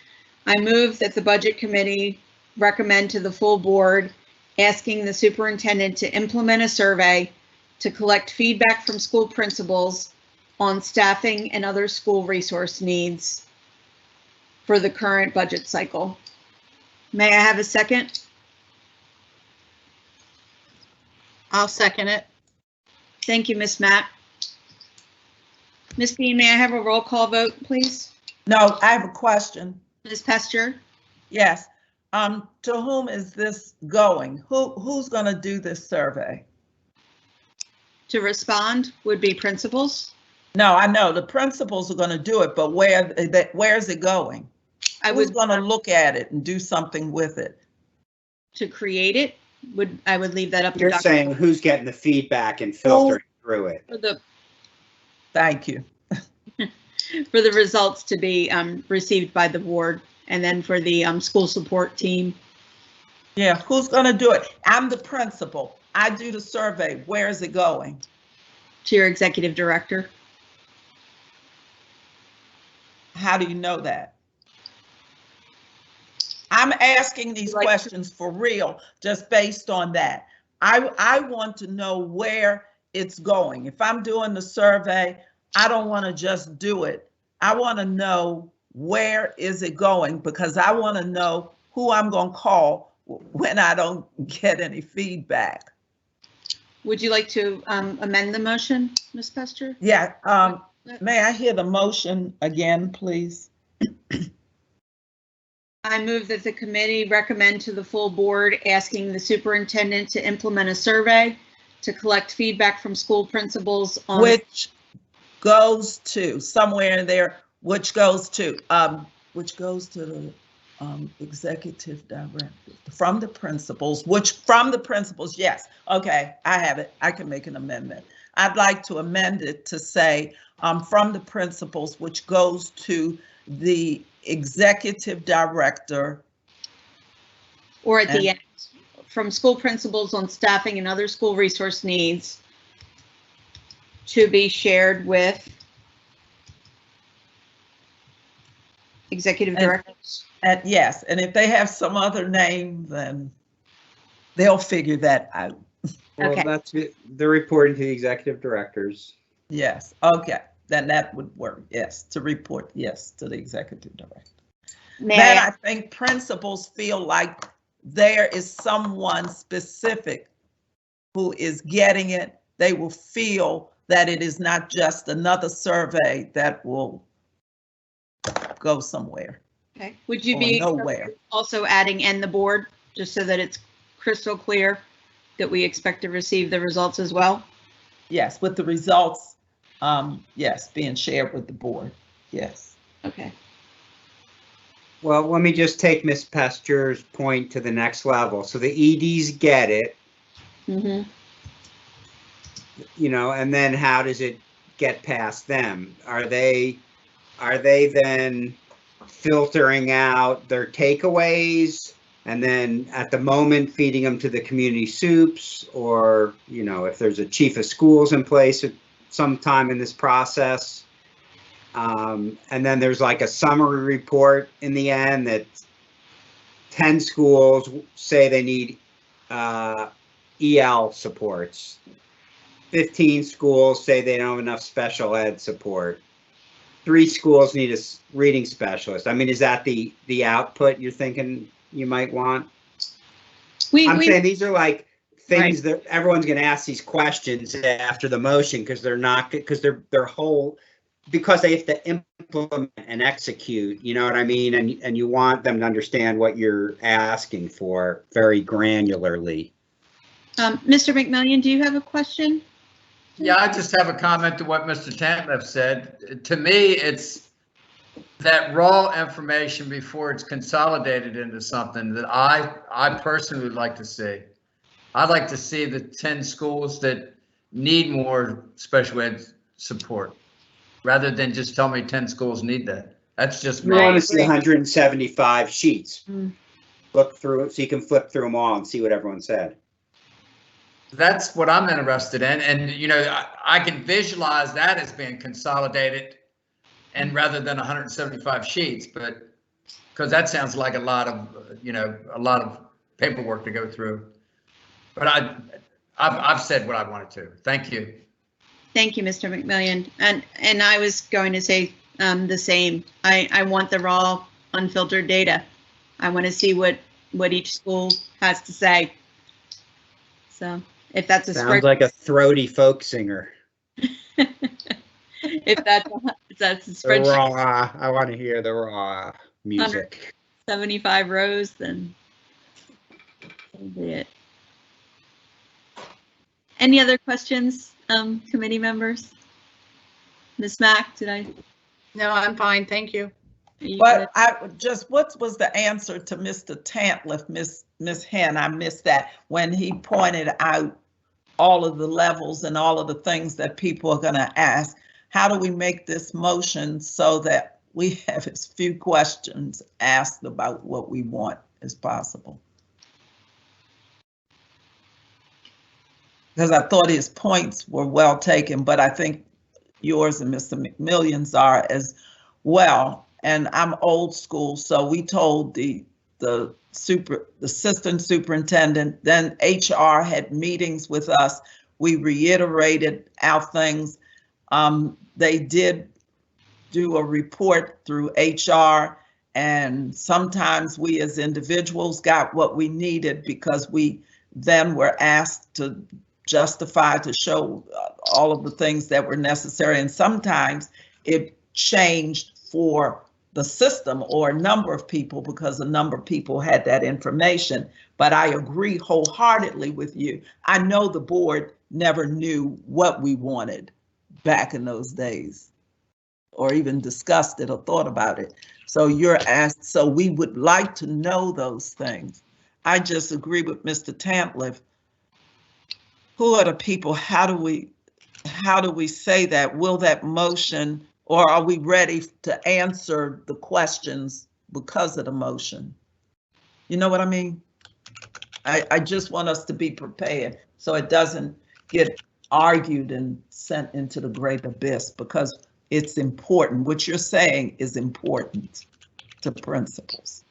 I move that the budget committee recommend to the full board asking the superintendent to implement a survey to collect feedback from school principals on staffing and other school resource needs for the current budget cycle. May I have a second? I'll second it. Thank you, Ms. Mack. Ms. Bean, may I have a roll call vote, please? No, I have a question. Ms. Pester? Yes. To whom is this going? Who's going to do this survey? To respond would be principals. No, I know the principals are going to do it, but where is it going? Who's going to look at it and do something with it? To create it, I would leave that up to You're Dr. saying who's getting the feedback and filtering through it. Thank you. For the results to be received by the board, and then for the school support team. Yeah, who's going to do it? I'm the principal. I do the survey. Where is it going? To your executive director. How do you know that? I'm asking these questions for real, just based on that. I want to know where it's going. If I'm doing the survey, I don't want to just do it. I want to know where is it going, because I want to know who I'm going to call when I don't get any feedback. Would you like to amend the motion, Ms. Pester? Yeah, may I hear the motion again, please? I move that the committee recommend to the full board asking the superintendent to implement a survey to collect feedback from school principals on which goes to somewhere in there, which goes to the executive director, from the principals, yes. Okay, I have it. I can make an amendment. I'd like to amend it to say from the principals, which goes to the executive director. or at the end, from school principals on staffing and other school resource needs to be shared with executive directors. And yes, and if they have some other name, then they'll figure that out. Well, Okay. that's it. They're reporting to the executive directors. Yes, okay, then that would work. Yes, to report, yes, to the executive director. May Then I- I think principals feel like there is someone specific who is getting it. They will feel that it is not just another survey that will go somewhere. Okay. Would you or be nowhere. also adding "and the board" just so that it's crystal clear that we expect to receive the results as well? Yes, with the results, yes, being shared with the board. Yes. Okay. Well, let me just take Ms. Pasture's point to the next level. So the EDs get it, Mm-hmm. you know, and then how does it get past them? Are they then filtering out their takeaways and then at the moment feeding them to the community soups? Or, you know, if there's a chief of schools in place at some time in this process, and then there's like a summary report in the end that 10 schools say they need EL supports. 15 schools say they don't have enough special ed support. 3 schools need a reading specialist. I mean, is that the output you're thinking you might want? I'm saying these are like things that everyone's going to ask these questions after the motion because they're not, because their whole, because they have to implement and execute, you know what I mean? And you want them to understand what you're asking for very granularly. Mr. McMillian, do you have a question? Yeah, I just have a comment to what Mr. Tantliff said. To me, it's that raw information before it's consolidated into something that I personally would like to see. I'd like to see the 10 schools that need more special ed support, rather than just tell me 10 schools need that. That's just You me. want to see 175 sheets. Mm. Look through it so you can flip through them all and see what everyone said. That's what I'm interested in. And, you know, I can visualize that as being consolidated and rather than 175 sheets, but because that sounds like a lot of, you know, a lot of paperwork to go through. But I've said what I wanted to. Thank you. Thank you, Mr. McMillian. And I was going to say the same. I want the raw, unfiltered data. I want to see what each school has to say. So if that's a Sounds like a throaty folk singer. if that's a The spreadsheet, raw, I want to hear the raw music. 75 rows, then that'll be it. Any other questions, committee members? Ms. Mack, did I? No, I'm fine. Thank you. But what was the answer to Mr. Tantliff, Miss Hen? I missed that when he pointed out all of the levels and all of the things that people are going to ask. How do we make this motion so that we have as few questions asked about what we want as possible? Because I thought his points were well taken, but I think yours and Mr. McMillian's are as well. And I'm old school, so we told the assistant superintendent, then HR had meetings with us. We reiterated our things. They did do a report through HR, and sometimes we as individuals got what we needed because we then were asked to justify, to show all of the things that were necessary. And sometimes it changed for the system or a number of people because a number of people had that information. But I agree wholeheartedly with you. I know the board never knew what we wanted back in those days, or even discussed it or thought about it. So you're asked, so we would like to know those things. I just agree with Mr. Tantliff. Who are the people? How do we say that? Will that motion, or are we ready to answer the questions because of the motion? You know what I mean? I just want us to be prepared so it doesn't get argued and sent into the great abyss, because it's important. What you're saying is important to principals.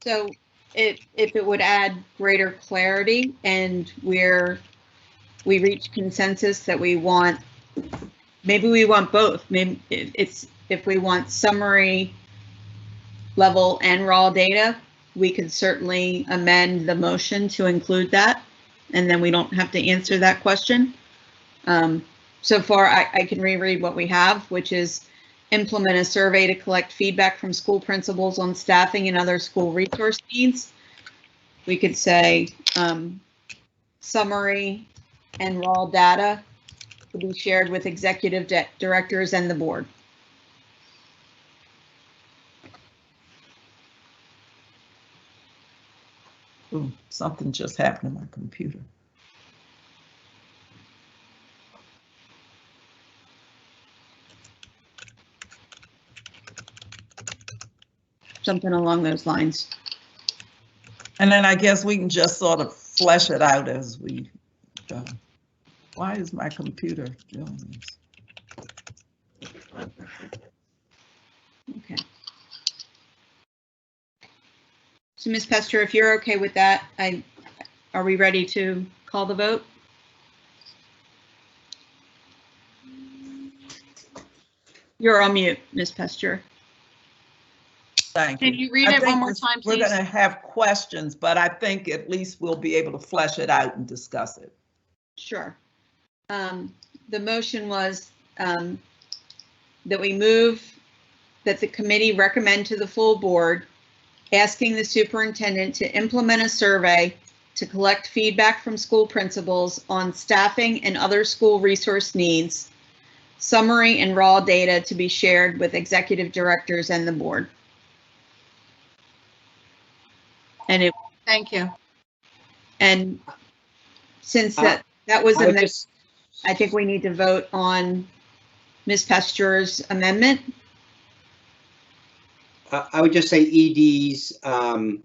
So if it would add greater clarity and we reach consensus that we want, maybe we want both. Maybe it's, if we want summary level and raw data, we could certainly amend the motion to include that, and then we don't have to answer that question. So far, I can reread what we have, which is implement a survey to collect feedback from school principals on staffing and other school resource needs. We could say summary and raw data to be shared with executive directors and the board. Ooh, something just happened to my computer. Something along those lines. And then I guess we can just sort of flesh it out as we go. Why is my computer doing this? Okay. So Ms. Pester, if you're okay with that, are we ready to call the vote? You're on mute, Ms. Pester. Thank you. Can you read I it one think more time, We're please? going to have questions, but I think at least we'll be able to flesh it out and discuss it. Sure. The motion was that we move that the committee recommend to the full board asking the superintendent to implement a survey to collect feedback from school principals on staffing and other school resource needs, summary and raw data to be shared with executive directors and the board. Thank you. And since that was I would amended, just- I think we need to vote on Ms. Pasture's amendment. I would just say ED's, the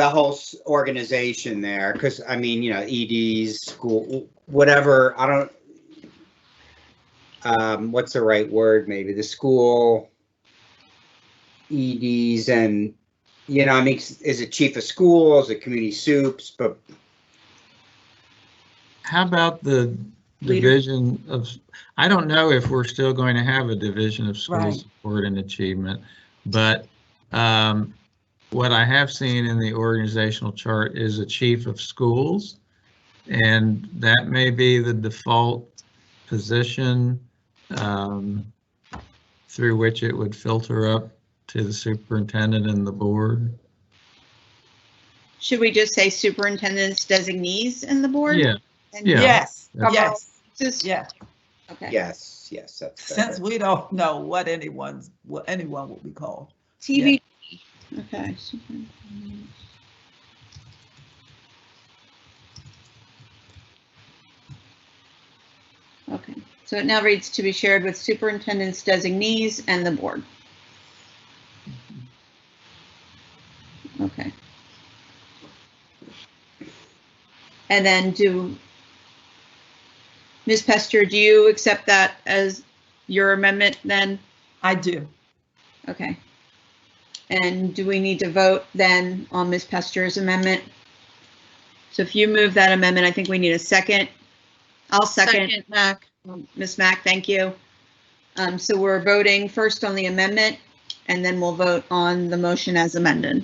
whole organization there, because I mean, ED's, school, whatever, I don't, what's the right word, maybe, the school, EDs, and, I mean, is it chief of school, is it community soups, but. How about the Leader. division of, I don't know if we're still going to have a division of school Right. support and achievement, but what I have seen in the organizational chart is a chief of schools, and that may be the default position through which it would filter up to the superintendent and the board. Should we just say superintendent's designees in the board? Yeah, And- yeah. Yes, That's- yes, Just, yeah. okay. Yes, that's better. Since we don't know what anyone will be called. TV. Okay. superintendent. Okay, so it now reads to be shared with superintendent's designees and the board. Okay. And then Ms. Pester, do you accept that as your amendment then? I do. Okay. And do we need to vote then on Ms. Pester's amendment? So if you move that amendment, I think we need a second. I'll second. Mac. Ms. Mack, thank you. So we're voting first on the amendment, and then we'll vote on the motion as amended.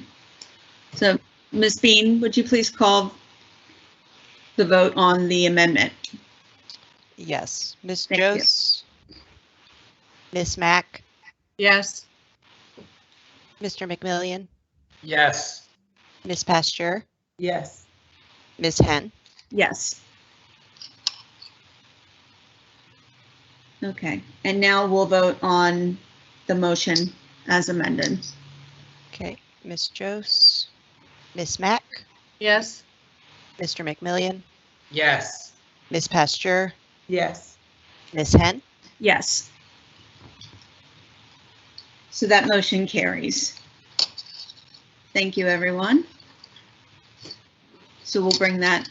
So Ms. Bean, would you please call the vote on the amendment? Yes. Ms. Thank you. Jose? Ms. Mack? Yes. Mr. McMillian? Yes. Ms. Pasture? Yes. Ms. Hen? Yes. Okay, and now we'll vote on the motion as amended. Okay. Ms. Jose? Ms. Mack? Yes. Mr. McMillian? Yes. Ms. Pasture? Yes. Ms. Hen? Yes. So that motion carries. Thank you, everyone. So we'll bring that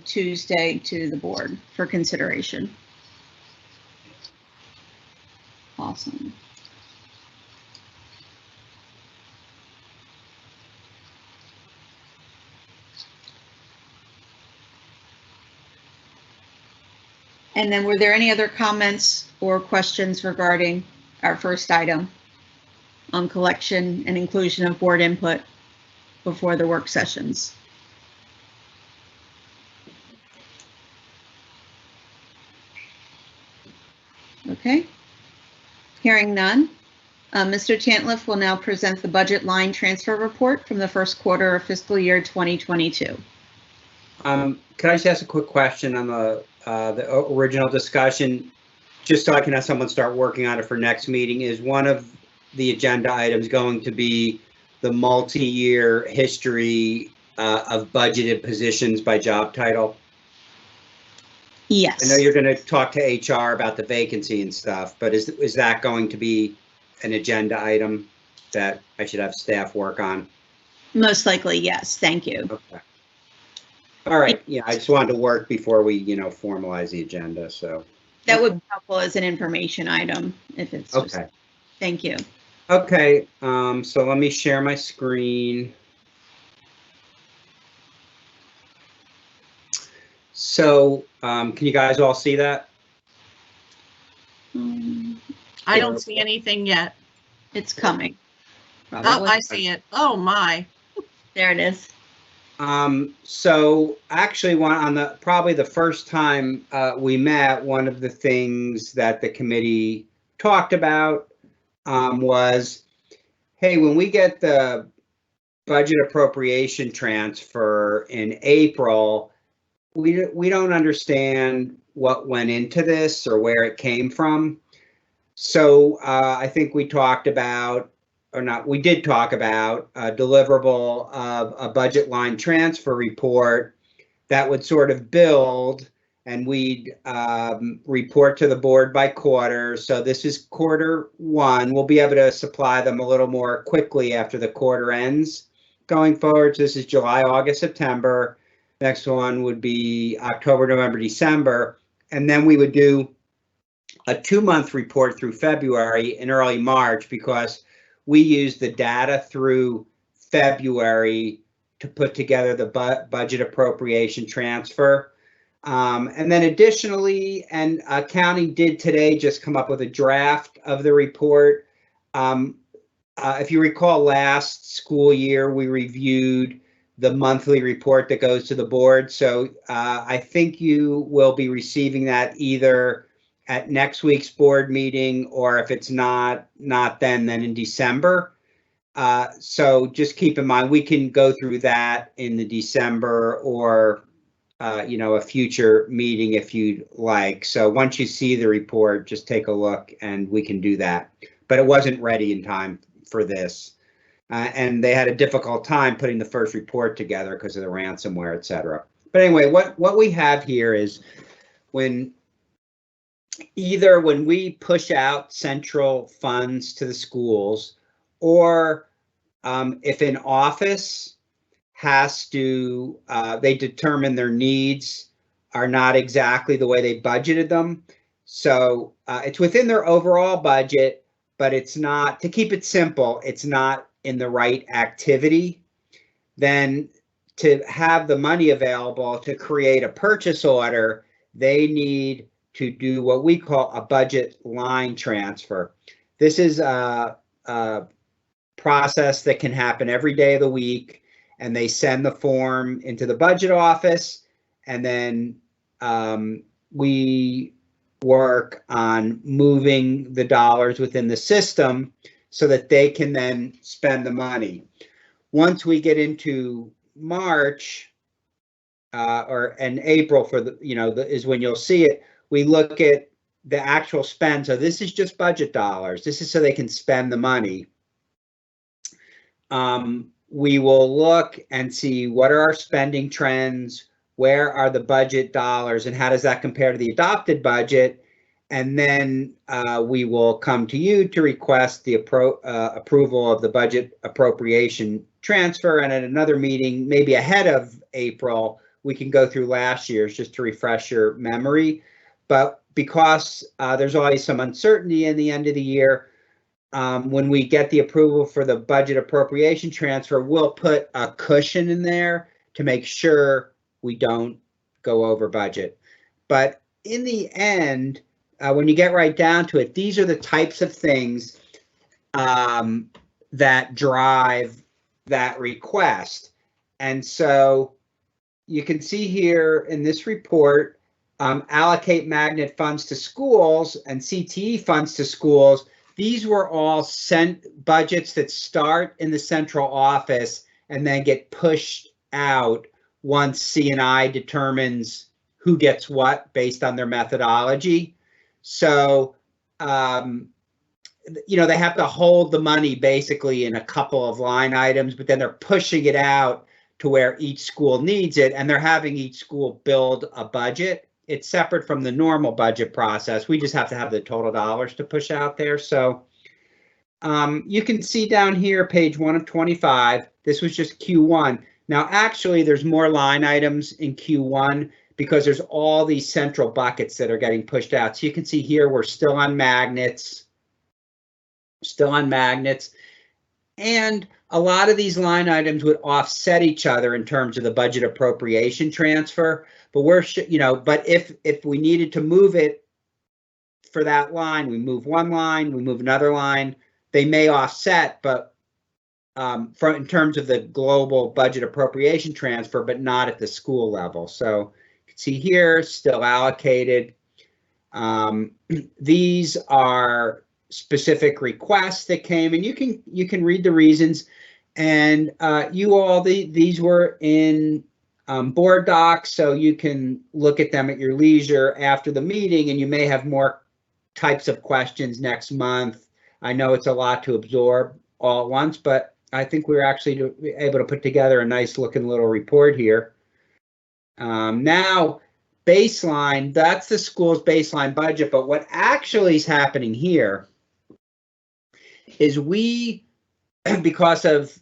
Tuesday to the board for consideration. Awesome. And then were there any other comments or questions regarding our first item on collection and inclusion of board input before the work sessions? Okay. Hearing none, Mr. Chantliff will now present the budget line transfer report from the first quarter of fiscal year 2022. Can I just ask a quick question on the original discussion, just so I can have someone start working on it for next meeting? Is one of the agenda items going to be the multi-year history of budgeted positions by job title? Yes. I know you're going to talk to HR about the vacancy and stuff, but is that going to be an agenda item that I should have staff work on? Most likely, yes. Thank you. Okay. All right. Yeah, I just wanted to work before we, formalize the agenda. So That would be helpful as an information item if it's just, okay. Thank you. Okay. So let me share my screen. So can you guys all see that? I don't see anything yet. It's coming. Oh, Probably. I see it. Oh, my. There it is. So actually probably the first time we met, one of the things that the committee talked about was, hey, when we get the budget appropriation transfer in April, we don't understand what went into this or where it came from. So I think we talked about, or not, we did talk about a deliverable of a budget line transfer report that would sort of build, and we'd report to the board by quarter. So this is quarter one. We'll be able to supply them a little more quickly after the quarter ends going forward. So this is July, August, September. Next one would be October, November, December. And then we would do a 2-month report through February and early March, because we use the data through February to put together the budget appropriation transfer. And then additionally, and accounting did today just come up with a draft of the report. If you recall, last school year, we reviewed the monthly report that goes to the board. So I think you will be receiving that either at next week's board meeting, or if it's not then in December. So just keep in mind, we can go through that in the December or a future meeting if you'd like. So once you see the report, just take a look and we can do that. But it wasn't ready in time for this. And they had a difficult time putting the first report together because of the ransomware, et cetera. But anyway, what we have here is when we push out central funds to the schools, or if an office has to, they determine their needs are not exactly the way they budgeted them. So it's within their overall budget, but it's not, to keep it simple, it's not in the right activity. Then to have the money available to create a purchase order, they need to do what we call a budget line transfer. This is a process that can happen every day of the week, and they send the form into the budget office, and then we work on moving the dollars within the system so that they can then spend the money. Once we get into March and April for is when you'll see it. We look at the actual spend. So this is just budget dollars. This is so they can spend the money. We will look and see what are our spending trends, where are the budget dollars, and how does that compare to the adopted budget? And then we will come to you to request the approval of the budget appropriation transfer. And at another meeting, maybe ahead of April, we can go through last year's just to refresh your memory. But because there's always some uncertainty in the end of the year, when we get the approval for the budget appropriation transfer, we'll put a cushion in there to make sure we don't go over budget. But in the end, when you get right down to it, these are the types of things that drive that request. And so you can see here in this report, allocate magnet funds to schools and CTE funds to schools. these were all budgets that start in the central office and then get pushed out once C&I determines who gets what based on their methodology. So, you know, they have to hold the money basically in a couple of line items, but then they're pushing it out to where each school needs it, and they're having each school build a budget. It's separate from the normal budget process. We just have to have the total dollars to push out there. So you can see down here, page 1 of 25, this was just Q1. Now, actually, there's more line items in Q1 because there's all these central buckets that are getting pushed out. So you can see here, we're still on magnets. And a lot of these line items would offset each other in terms of the budget appropriation transfer. But we're, you know, but if we needed to move it for that line, we move one line, we move another line. They may offset, but in terms of the global budget appropriation transfer, but not at the school level. So you can see here, still allocated. These are specific requests that came, and you can read the reasons. And these were in board docs, so you can look at them at your leisure after the meeting, and you may have more types of questions next month. I know it's a lot to absorb all at once, but I think we were actually able to put together a nice looking little report here. Now, baseline, that's the school's baseline budget, but what actually is happening here is we, because of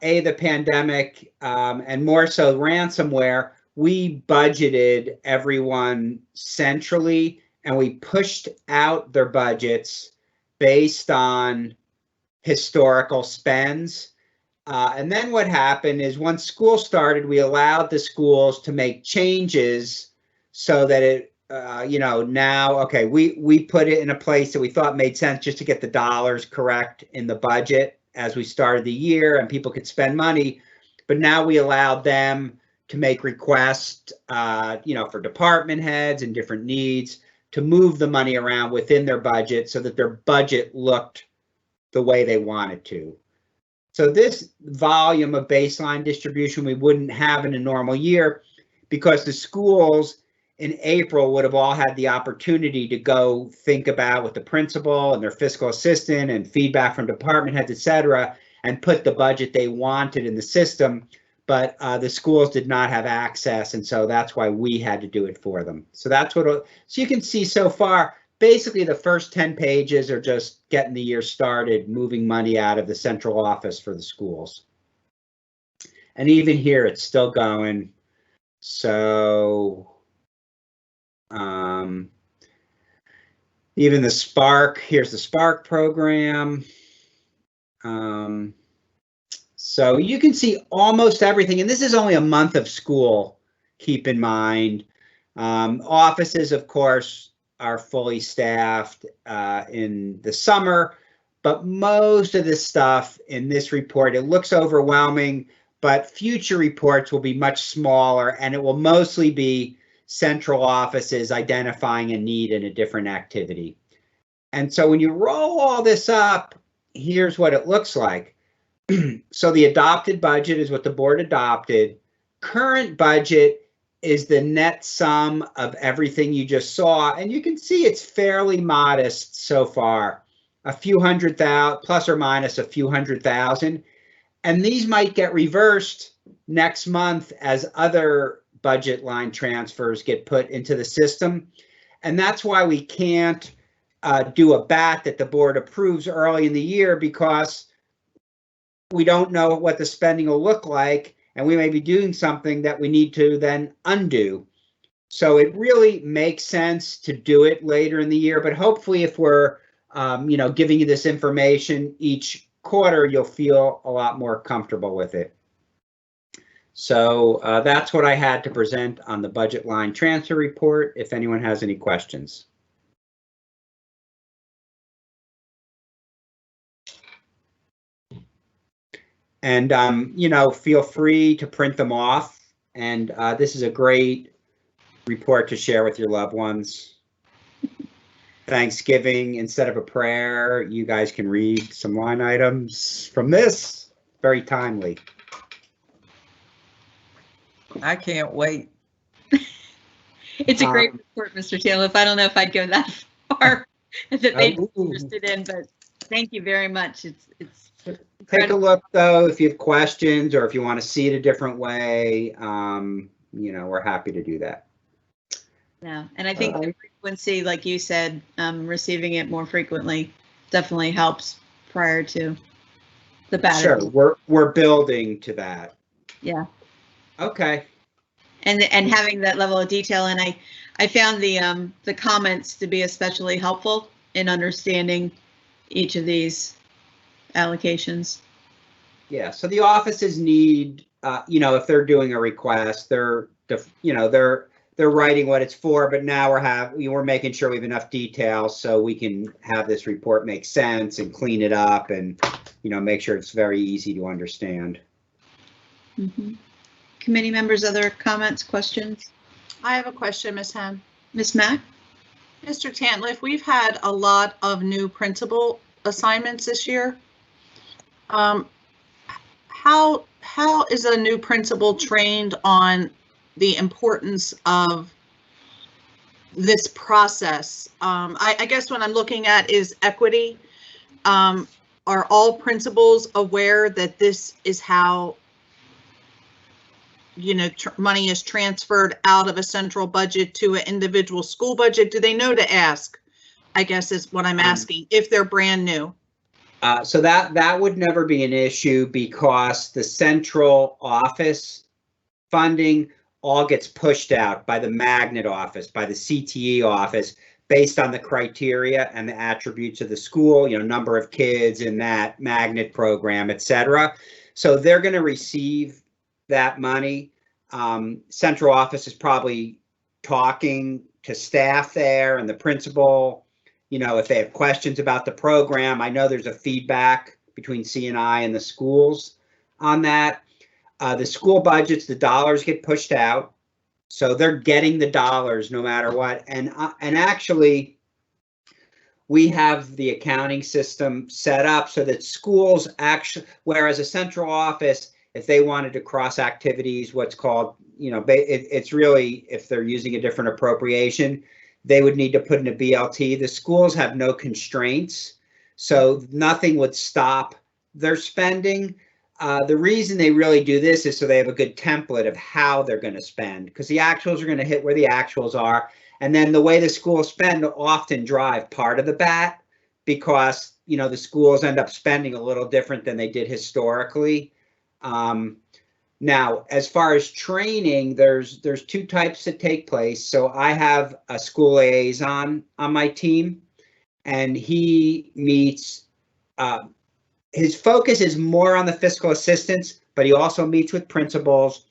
the pandemic and more so ransomware, we budgeted everyone centrally, and we pushed out their budgets based on historical spends. And then what happened is once school started, we allowed the schools to make changes so that it, you know, now, okay, we put it in a place that we thought made sense just to get the dollars correct in the budget as we started the year and people could spend money. But now we allowed them to make requests, you know, for department heads and different needs to move the money around within their budget so that their budget looked the way they wanted to. So this volume of baseline distribution we wouldn't have in a normal year because the schools in April would have all had the opportunity to go think about with the principal and their fiscal assistant and feedback from department heads, et cetera, and put the budget they wanted in the system. But the schools did not have access, and so that's why we had to do it for them. So that's what. So you can see so far, basically the first 10 pages are just getting the year started, moving money out of the central office for the schools. And even here, it's still going. So even the Spark, here's the Spark program. So you can see almost everything, and this is only a month of school, keep in mind. Offices, of course, are fully staffed in the summer, but most of the stuff in this report, it looks overwhelming, but future reports will be much smaller, and it will mostly be central offices identifying a need in a different activity. And so when you roll all this up, here's what it looks like. So the adopted budget is what the board adopted. Current budget is the net sum of everything you just saw. And you can see it's fairly modest so far, a few hundred thousand, plus or minus a few $100,000. And these might get reversed next month as other budget line transfers get put into the system. And that's why we can't do a BAT that the board approves early in the year, because we don't know what the spending will look like, and we may be doing something that we need to then undo. So it really makes sense to do it later in the year, but hopefully if we're you know, giving you this information each quarter, you'll feel a lot more comfortable with it. So that's what I had to present on the budget line transfer report, if anyone has any questions. And, you know, feel free to print them off. And this is a great report to share with your loved ones. Thanksgiving, instead of a prayer, you guys can read some line items from this. Very timely. I can't wait. It's a great report, Mr. Taylor. I don't know if I'd go that far that they'd be interested in, but thank you very much. It's Take a incredible. look, though, if you have questions or if you want to see it a different way. We're happy to do that. Yeah, and I think the frequency, like you said, receiving it more frequently definitely helps prior to the bad. Sure, we're building to that. Yeah. Okay. And having that level of detail, and I found the comments to be especially helpful in understanding each of these allocations. Yeah. So the offices need, if they're doing a request, they're writing what it's for. But now we're making sure we have enough detail so we can have this report make sense and clean it up and make sure it's very easy to understand. Mm-hmm. Committee members, other comments, questions? I have a question, Ms. Hen. Ms. Mack? Mr. Tantliff, we've had a lot of new principal assignments this year. How is a new principal trained on the importance of this process? I guess what I'm looking at is equity. Are all principals aware that this is how money is transferred out of a central budget to an individual school budget? Do they know to ask? I guess is what I'm asking, if they're brand new. So that would never be an issue because the central office funding all gets pushed out by the magnet office, by the CTE office, based on the criteria and the attributes of the school, number of kids in that magnet program, et cetera. So they're going to receive that money. Central office is probably talking to staff there and the principal, if they have questions about the program. I know there's a feedback between CNI and the schools on that. The school budgets, the dollars get pushed out. So they're getting the dollars no matter what. And actually, we have the accounting system set up so that schools actually, whereas a central office, if they wanted to cross activities, what's called, it's really, if they're using a different appropriation, they would need to put in a BLT. The schools have no constraints, so nothing would stop their spending. The reason they really do this is so they have a good template of how they're going to spend, because the actuals are going to hit where the actuals are. And then the way the schools spend often drive part of the bat, because, the schools end up spending a little different than they did historically. Now, as far as training, there's two types that take place. So I have a school liaison on my team, and he meets, his focus is more on the fiscal assistance, but he also meets with principals.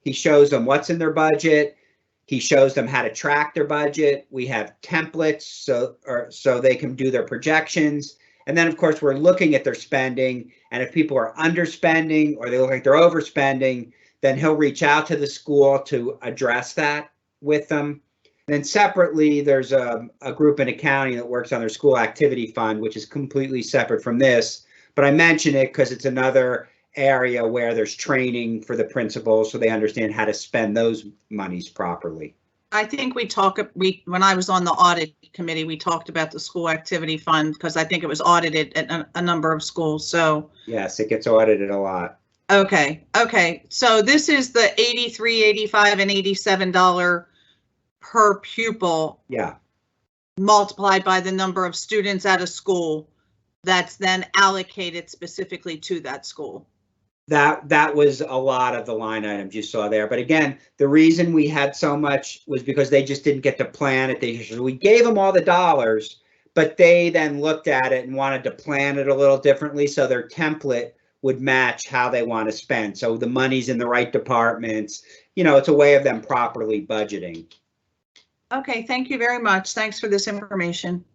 He shows them what's in their budget. He shows them how to track their budget. We have templates so they can do their projections. And then, of course, we're looking at their spending. And if people are underspending or they look like they're overspending, then he'll reach out to the school to address that with them. And then separately, there's a group in accounting that works on their school activity fund, which is completely separate from this. But I mention it because it's another area where there's training for the principals so they understand how to spend those monies properly. I think when I was on the audit committee, we talked about the school activity fund because I think it was audited at a number of schools. So yes, it gets audited a lot. Okay. So this is the $83, $85, and $87 per pupil. Yeah. Multiplied by the number of students at a school that's then allocated specifically to that school. That was a lot of the line items you saw there. But again, the reason we had so much was because they just didn't get to plan it. We gave them all the dollars, but they then looked at it and wanted to plan it a little differently so their template would match how they want to spend. So the money's in the right departments. It's a way of them properly budgeting. Okay, thank you very much. Thanks for this information.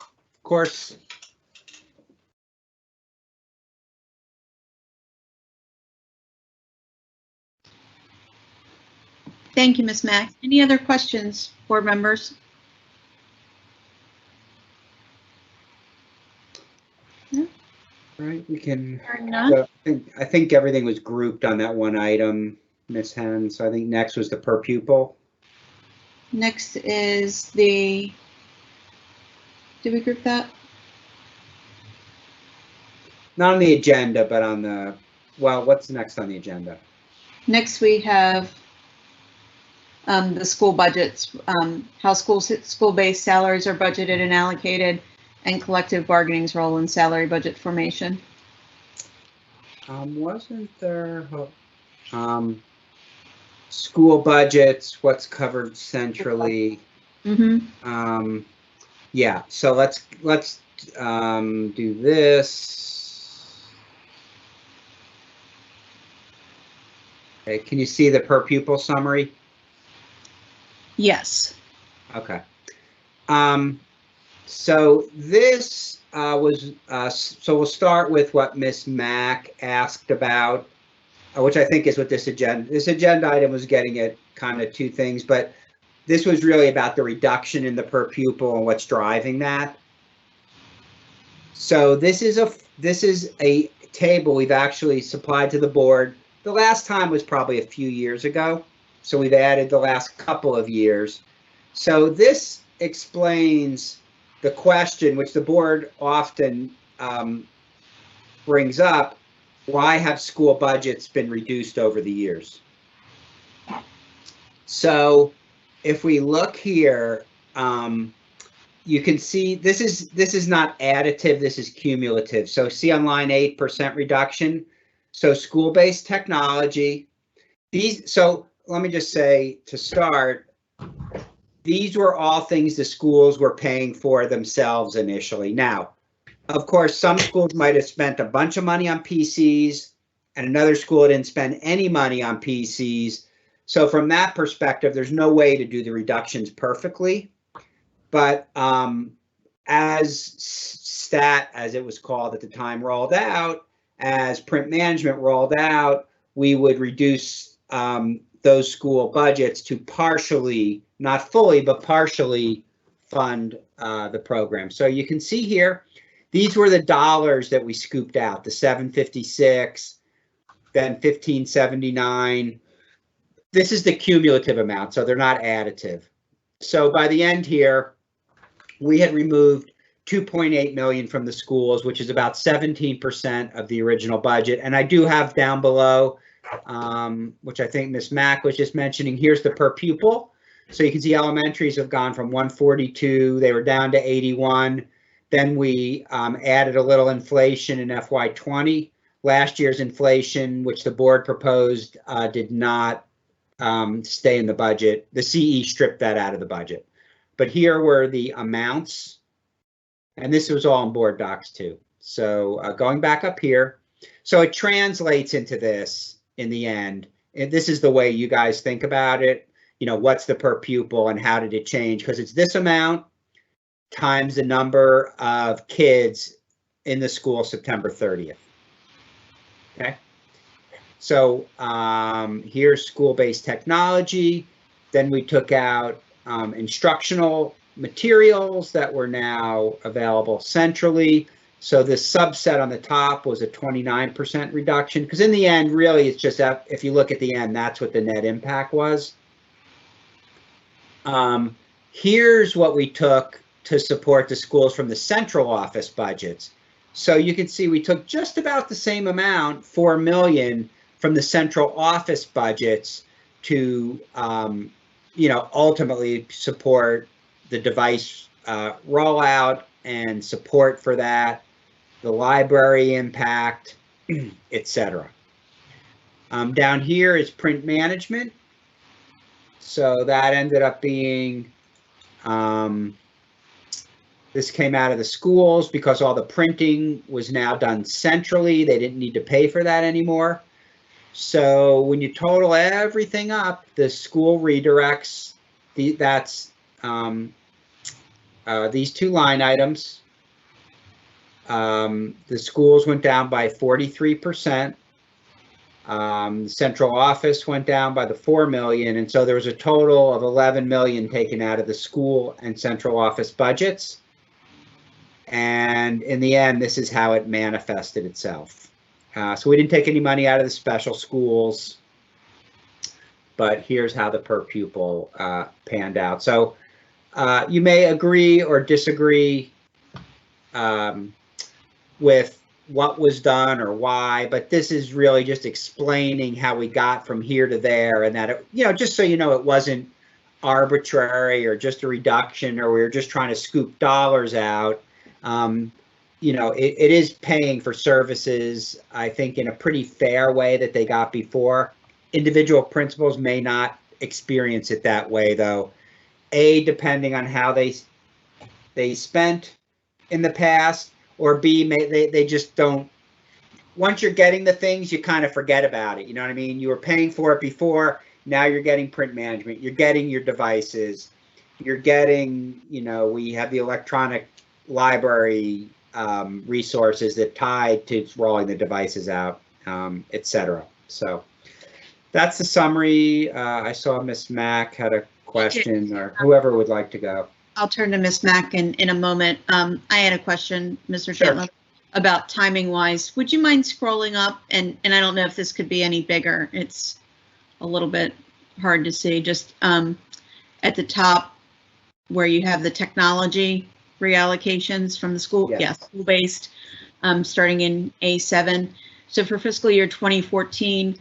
Of course. Thank you, Ms. Mack. Any other questions, board members? Yeah. Right, we can, Hearing none. so I think everything was grouped on that one item, Ms. Hen. So I think next was the per pupil. Next is the, did we group that? Not on the agenda, but on the, well, what's next on the agenda? Next, we have the school budgets, how school-based salaries are budgeted and allocated, and collective bargaining's role in salary budget formation. Wasn't there, school budgets, what's covered centrally? Mm-hmm. Yeah, so let's do this. Okay, can you see the per pupil summary? Yes. Okay. So this was, so we'll start with what Miss Mack asked about, which I think is what this agenda item was getting at kind of two things, but this was really about the reduction in the per pupil and what's driving that. So this is a table we've actually supplied to the board. The last time was probably a few years ago. So we've added the last couple of years. So this explains the question, which the board often brings up: why have school budgets been reduced over the years? So if we look here, you can see this is not additive, this is cumulative. So see on line 8% reduction. So school-based technology, so let me just say to start, these were all things the schools were paying for themselves initially. Now, of course, some schools might have spent a bunch of money on PCs and another school didn't spend any money on PCs. So from that perspective, there's no way to do the reductions perfectly. But as STAT, as it was called at the time, rolled out, as print management rolled out, we would reduce those school budgets to partially, not fully, but partially fund the program. So you can see here, these were the dollars that we scooped out, the 756, then 1579. This is the cumulative amount, so they're not additive. So by the end here, we had removed 2.8 million from the schools, which is about 17% of the original budget. And I do have down below, which I think Ms. Mack was just mentioning, here's the per pupil. So you can see elementaries have gone from 142, they were down to 81. Then we added a little inflation in FY20. Last year's inflation, which the board proposed, did not stay in the budget. The CE stripped that out of the budget. But here were the amounts, and this was all in board docs too. So going back up here, so it translates into this in the end. And this is the way you guys think about it. You know, what's the per pupil and how did it change? Because it's this amount times the number of kids in the school September 30th. Okay. So here's school-based technology. Then we took out instructional materials that were now available centrally. So this subset on the top was a 29% reduction, because in the end, really, it's just that if you look at the end, that's what the net impact was. Here's what we took to support the schools from the central office budgets. So you can see we took just about the same amount, 4 million, from the central office budgets to, you know, ultimately support the device rollout and support for that, the library impact, etc. Down here is print management. So that ended up being, this came out of the schools because all the printing was now done centrally. They didn't need to pay for that anymore. So when you total everything up, the school redirects, that's these two line items. The schools went down by 43%. The central office went down by the 4 million. And so there was a total of 11 million taken out of the school and central office budgets. And in the end, this is how it manifested itself. So we didn't take any money out of the special schools, but here's how the per pupil panned out. So you may agree or disagree with what was done or why, but this is really just explaining how we got from here to there, and that, it, just so you know, it wasn't arbitrary or just a reduction, or we were just trying to scoop dollars out. It is paying for services, I think, in a pretty fair way that they got before. Individual principals may not experience it that way, though. Depending on how they spent in the past, or B, they just don't. Once you're getting the things, you kind of forget about it. You know what I mean? You were paying for it before. Now you're getting print management. You're getting your devices. You're getting, we have the electronic library resources that tie to rolling the devices out, etc. So that's the summary. I saw Ms. Mack had a question, or whoever would like to go. I'll turn to Ms. Mack in a moment. I had a question, Mr. Chandler, about timing wise. Would you mind scrolling up? And I don't know if this could be any bigger. It's a little bit hard to see. Just at the top where you have the technology reallocations from the school, school-based, starting in A7. So for fiscal year 2014,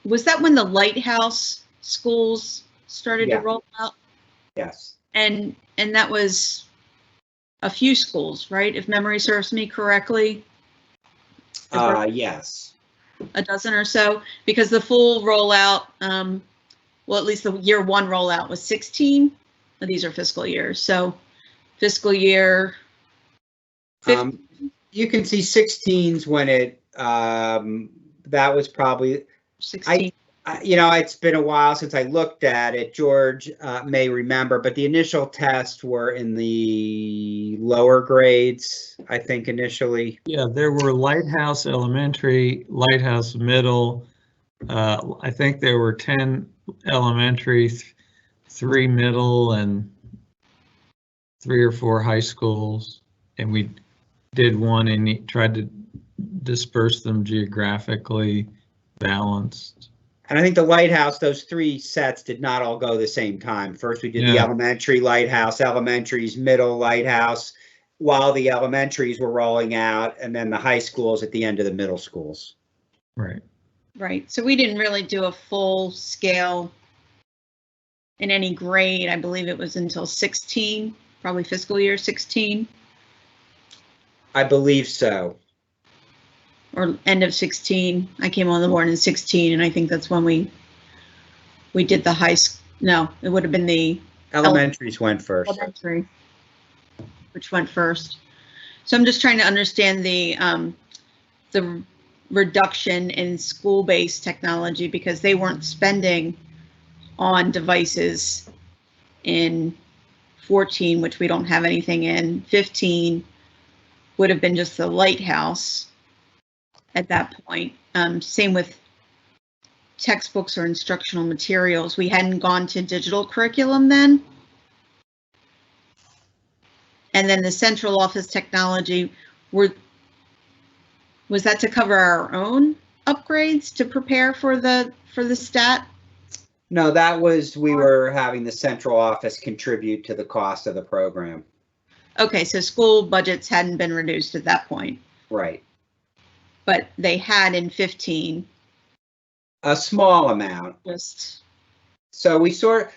was that when the Lighthouse schools started to roll out? Yes. And that was a few schools, right? If memory serves me correctly. Yes. A dozen or so, because the full rollout, well, at least the year one rollout was 16. These are fiscal years. So fiscal year 15. You can see 16s when it, that was probably 16. It's been a while since I looked at it. George may remember, but the initial tests were in the lower grades, I think, initially. Yeah, there were Lighthouse Elementary, Lighthouse Middle. I think there were 10 elementary, 3 middle, and 3 or 4 high schools. And we did one and tried to disperse them geographically balanced. And I think the Lighthouse, those 3 sets did not all go the same time. First, we did the elementary Lighthouse, elementaries, middle Lighthouse, while the elementaries were rolling out, and then the high schools at the end of the middle schools. Right. Right. So we didn't really do a full scale in any grade. I believe it was until 16, probably fiscal year 16. I believe so. Or end of 16. I came on the board in 16, and I think that's when we did the high school. No, it would have been the elementaries went first. Elementary, which went first. So I'm just trying to understand the reduction in school-based technology, because they weren't spending on devices in 14, which we don't have anything in. 15 would have been just the Lighthouse at that point. Same with textbooks or instructional materials. We hadn't gone to digital curriculum then. And then the central office technology, was that to cover our own upgrades to prepare for the stat? No, that was, we were having the central office contribute to the cost of the program. Okay, so school budgets hadn't been reduced at that point. Right. But they had in 15. A small amount. Just. So we sort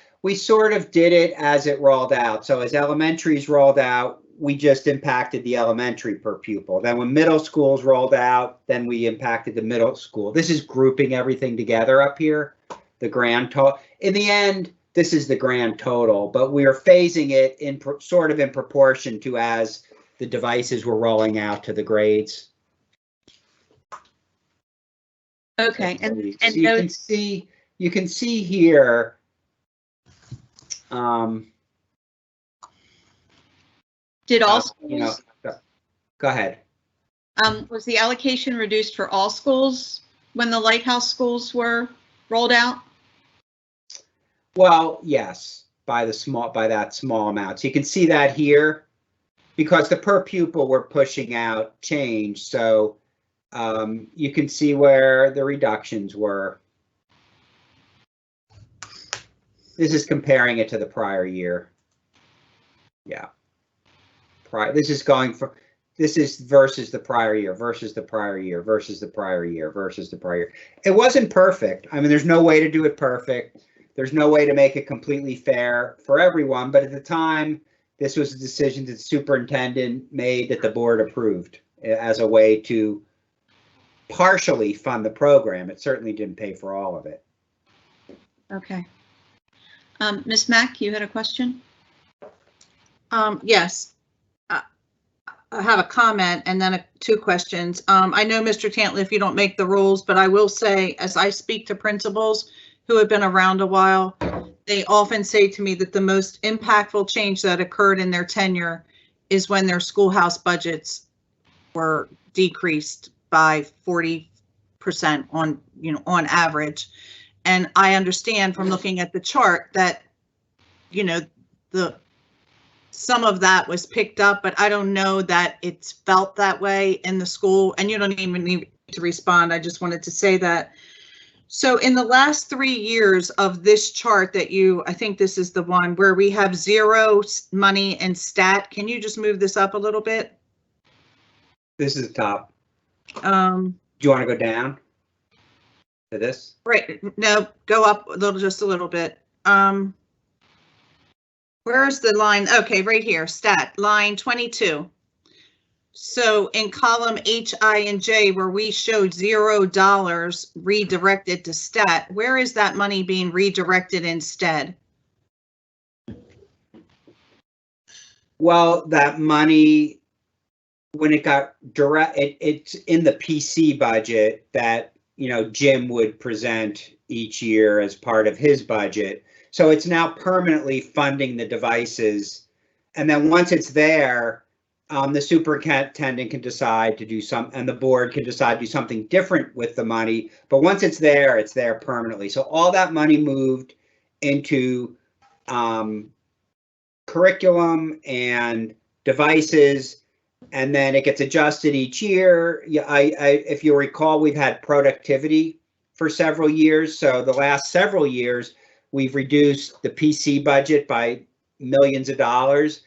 of did it as it rolled out. So as elementaries rolled out, we just impacted the elementary per pupil. Then when middle schools rolled out, then we impacted the middle school. This is grouping everything together up here, the grand total. In the end, this is the grand total, but we are phasing it in sort of in proportion to as the devices were rolling out to the grades. Okay, and so you can see here. Did all schools? Go ahead. Was the allocation reduced for all schools when the Lighthouse schools were rolled out? Well, yes, by that small amount. So you can see that here. because the per pupil we're pushing out changed. So you can see where the reductions were. This is comparing it to the prior year. Yeah. This is going for, this is versus the prior year, versus the prior year, versus the prior year, versus the prior year. It wasn't perfect. I mean, there's no way to do it perfect. There's no way to make it completely fair for everyone. But at the time, this was a decision that the superintendent made that the board approved as a way to partially fund the program. It certainly didn't pay for all of it. Okay. Ms. Mack, you had a question? Yes. I have a comment and then two questions. I know, Mr. Chandler, you don't make the rules, but I will say, as I speak to principals who have been around a while, they often say to me that the most impactful change that occurred in their tenure is when their schoolhouse budgets were decreased by 40% on, on average. And I understand from looking at the chart that, some of that was picked up, but I don't know that it's felt that way in the school. And you don't even need to respond. I just wanted to say that. So in the last 3 years of this chart that I think this is the one where we have zero money in stat. Can you just move this up a little bit? This is the top. Do you want to go down to this? Right. No, go up just a little bit. Where's the line? Okay, right here, stat, line 22. So in column H, I, and J, where we showed $0 redirected to stat, where is that money being redirected instead? Well, that money, when it got it's in the PC budget that, Jim would present each year as part of his budget. So it's now permanently funding the devices. And then once it's there, the superintendent can decide to do and the board can decide to do something different with the money. But once it's there permanently. So all that money moved into curriculum and devices, and then it gets adjusted each year. If you recall, we've had productivity for several years. So the last several years, we've reduced the PC budget by millions of dollars,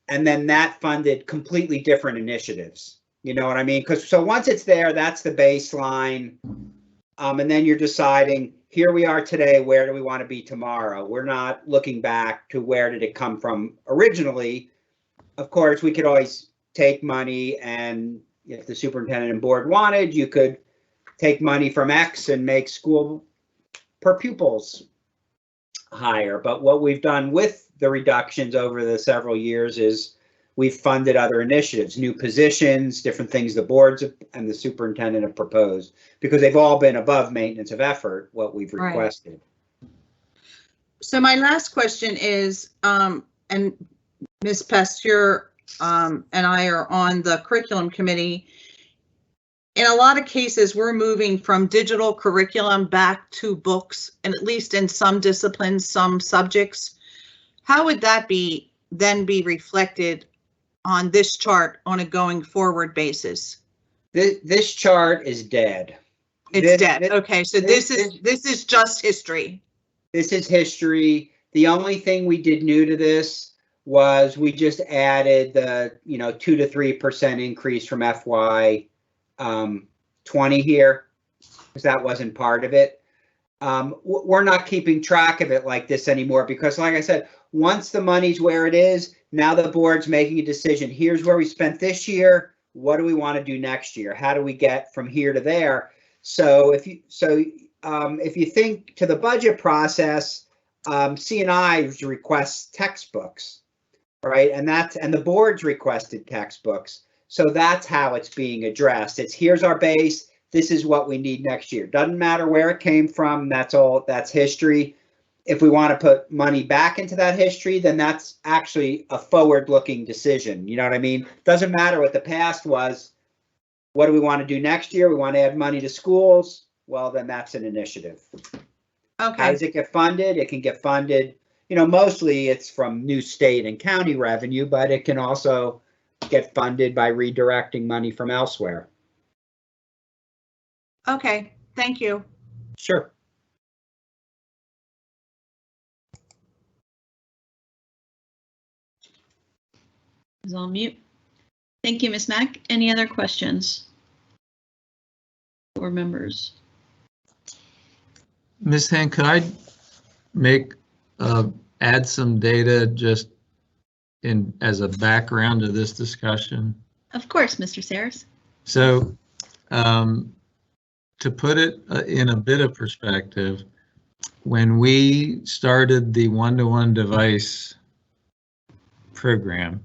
and then that funded completely different initiatives. You know what I mean? So once it's there, that's the baseline. And then you're deciding, here we are today, where do we want to be tomorrow? We're not looking back to where did it come from originally. Of course, we could always take money, and if the superintendent and board wanted, you could take money from X and make school per pupils higher. But what we've done with the reductions over the several years is we've funded other initiatives, new positions, different things the boards and the superintendent have proposed, because they've all been above maintenance of effort, what we've requested. Right. So my last question is, and Ms. Pasture and I are on the curriculum committee. In a lot of cases, we're moving from digital curriculum back to books, and at least in some disciplines, some subjects. How would that then be reflected on this chart on a going forward basis? This chart is dead. It's dead. Okay, so this is just history. This is history. The only thing we did new to this was we just added the 2 to 3% increase from FY 20 here, because that wasn't part of it. We're not keeping track of it like this anymore, because like I said, once the money's where it is, now the board's making a decision. Here's where we spent this year. What do we want to do next year? How do we get from here to there? So if you think to the budget process, C&I requests textbooks, right? And the board's requested textbooks. So that's how it's being addressed. It's here's our base. This is what we need next year. Doesn't matter where it came from. That's history. If we want to put money back into that history, then that's actually a forward-looking decision. You know what I mean? Doesn't matter what the past was. What do we want to do next year? We want to add money to schools. Well, then that's an initiative. Okay. How does it get funded? It can get funded, mostly it's from new state and county revenue, but it can also get funded by redirecting money from elsewhere. Okay, thank you. Sure. Is on mute. Thank you, Ms. Mack. Any other questions? Board members? Ms. Hen, could I add some data just as a background to this discussion? Of course, Mr. Sayers. So to put it in a bit of perspective, when we started the one-to-one device program,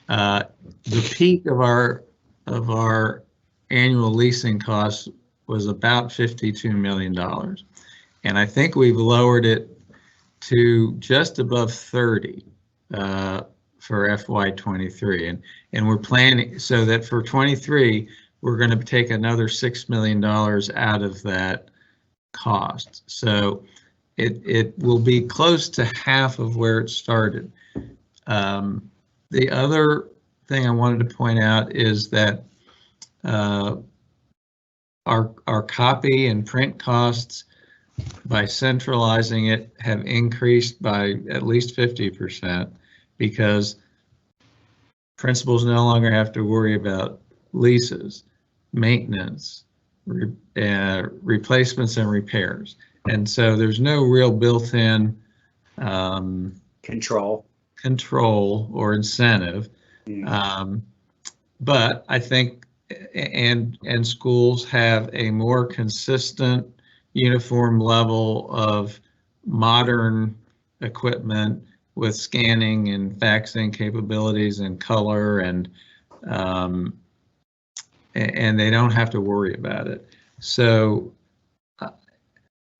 the peak of our annual leasing costs was about $52 million. And I think we've lowered it to just above 30 for FY23. And we're planning so that for 23, we're going to take another $6 million out of that cost. So it will be close to half of where it started. The other thing I wanted to point out is that our copy and print costs, by centralizing it, have increased by at least 50%, because principals no longer have to worry about leases, maintenance, replacements and repairs. And so there's no real built-in control or incentive. But I think and schools have a more consistent, uniform level of modern equipment with scanning and faxing capabilities and color, and they don't have to worry about it. So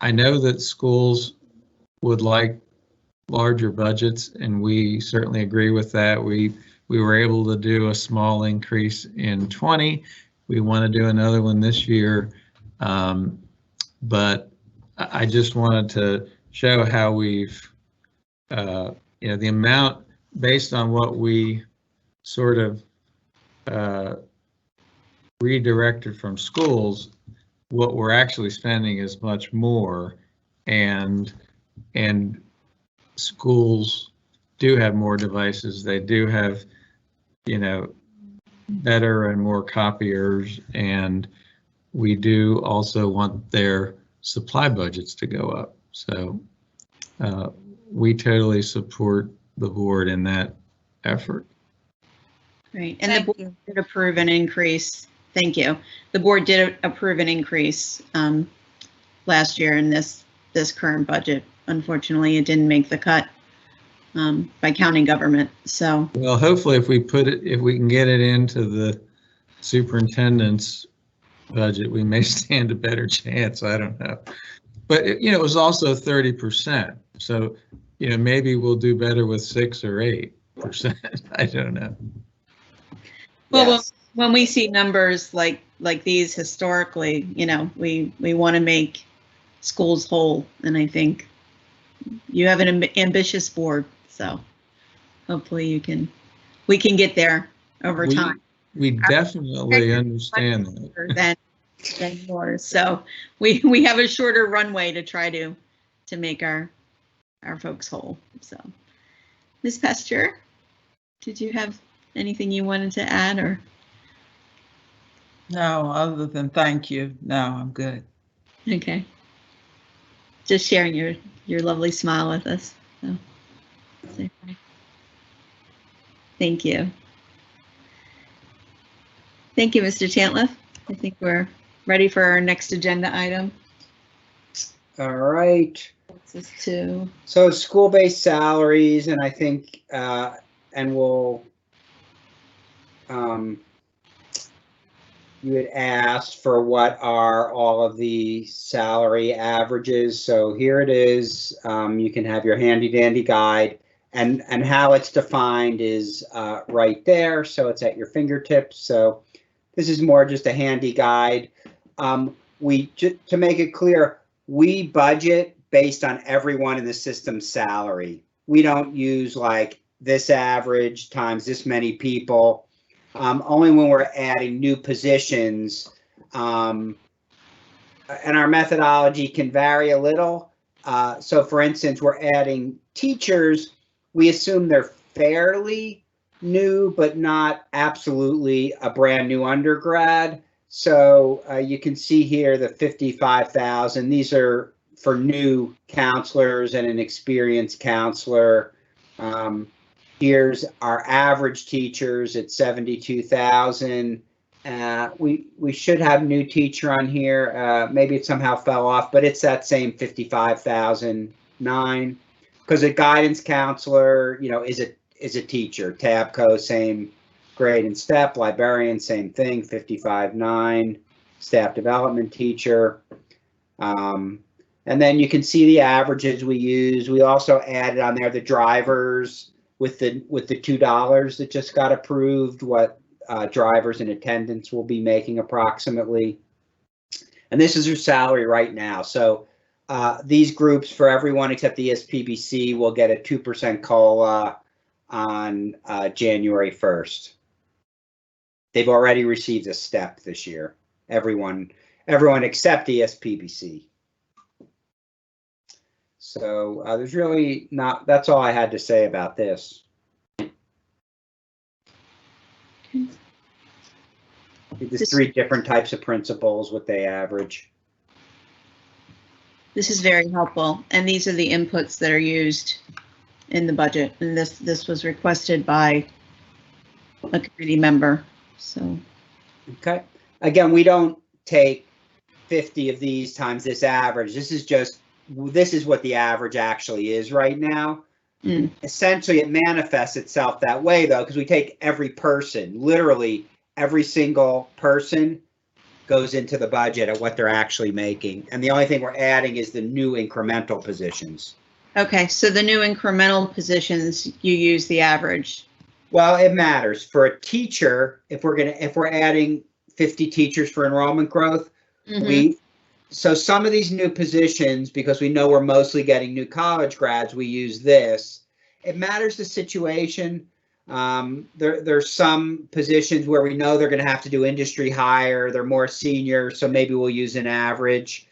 I know that schools would like larger budgets, and we certainly agree with that. We were able to do a small increase in 20. We want to do another one this year. But I just wanted to show how we've, the amount based on what we sort of redirected from schools, what we're actually spending is much more, and schools do have more devices. They do have, better and more copiers, and we do also want their supply budgets to go up. So we totally support the board in that effort. Great. And the board did approve an increase. Thank you. The board did approve an increase last year in this current budget. Unfortunately, it didn't make the cut by county government. So, well, hopefully if we can get it into the superintendent's budget, we may stand a better chance. I don't know. But it was also 30%. So, maybe we'll do better with 6 or 8%. I don't know. Well, Yes. when we see numbers like these historically, we want to make schools whole, and I think you have an ambitious board, so hopefully we can get there over time. We definitely understand that. Than yours, so we have a shorter runway to try to make our folks whole. So, Ms. Pasture, did you have anything you wanted to add, or? No, other than thank you. No, I'm good. Okay. Just sharing your lovely smile with us. So. Thank you. Thank you, Mr. Chantler. I think we're ready for our next agenda item. All right. This is to. So school-based salaries, and I think, and we'll, you had asked for what are all of the salary averages. So here it is. You can have your handy dandy guide, and how it's defined is right there. So it's at your fingertips. So this is more just a handy guide. To make it clear, we budget based on everyone in the system's salary. We don't use like this average times this many people. only when we're adding new positions. And our methodology can vary a little. So for instance, we're adding teachers. We assume they're fairly new, but not absolutely a brand new undergrad. So you can see here the 55,000. These are for new counselors and an experienced counselor. Here's our average teachers at 72,000. We should have new teacher on here. Maybe it somehow fell off, but it's that same 55,009, because a guidance counselor, you know, is a teacher. TABCO, same grade and step. Librarian, same thing, 55,9. Staff development teacher. And then you can see the averages we use. We also added on there the drivers with the $2 that just got approved, what drivers in attendance will be making approximately. And this is your salary right now. So these groups, for everyone except the SPBC, will get a 2% COLA on January 1st. They've already received a step this year. Everyone except the SPBC. So there's really not, that's all I had to say about this. There's 3 different types of principals, what they average. This is very helpful, and these are the inputs that are used in the budget, and this was requested by a committee member. So, okay. Again, we don't take 50 of these times this average. This is what the average actually is right now. Essentially, it manifests itself that way, though, because we take every person, literally every single person goes into the budget at what they're actually making. And the only thing we're adding is the new incremental positions. okay, so the new incremental positions, you use the average. Well, it matters. For a teacher, if we're adding 50 teachers for enrollment growth, so some of these new positions, because we know we're mostly getting new college grads, we use this. It matters the situation. There's some positions where we know they're going to have to do industry hire. They're more senior, so maybe we'll use an average.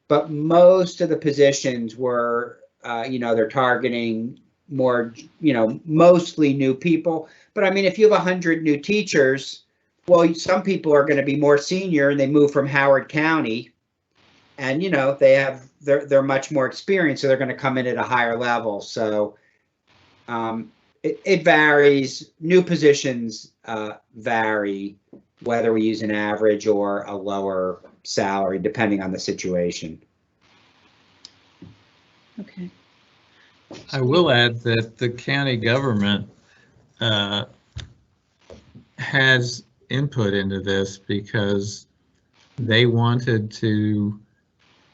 But most of the positions were, they're targeting more, mostly new people. But I mean, if you have 100 new teachers, well, some people are going to be more senior and they move from Howard County. And, they're much more experienced, so they're going to come in at a higher level. So it varies. New positions vary, whether we use an average or a lower salary, depending on the situation. Okay. I will add that the county government has input into this because they wanted to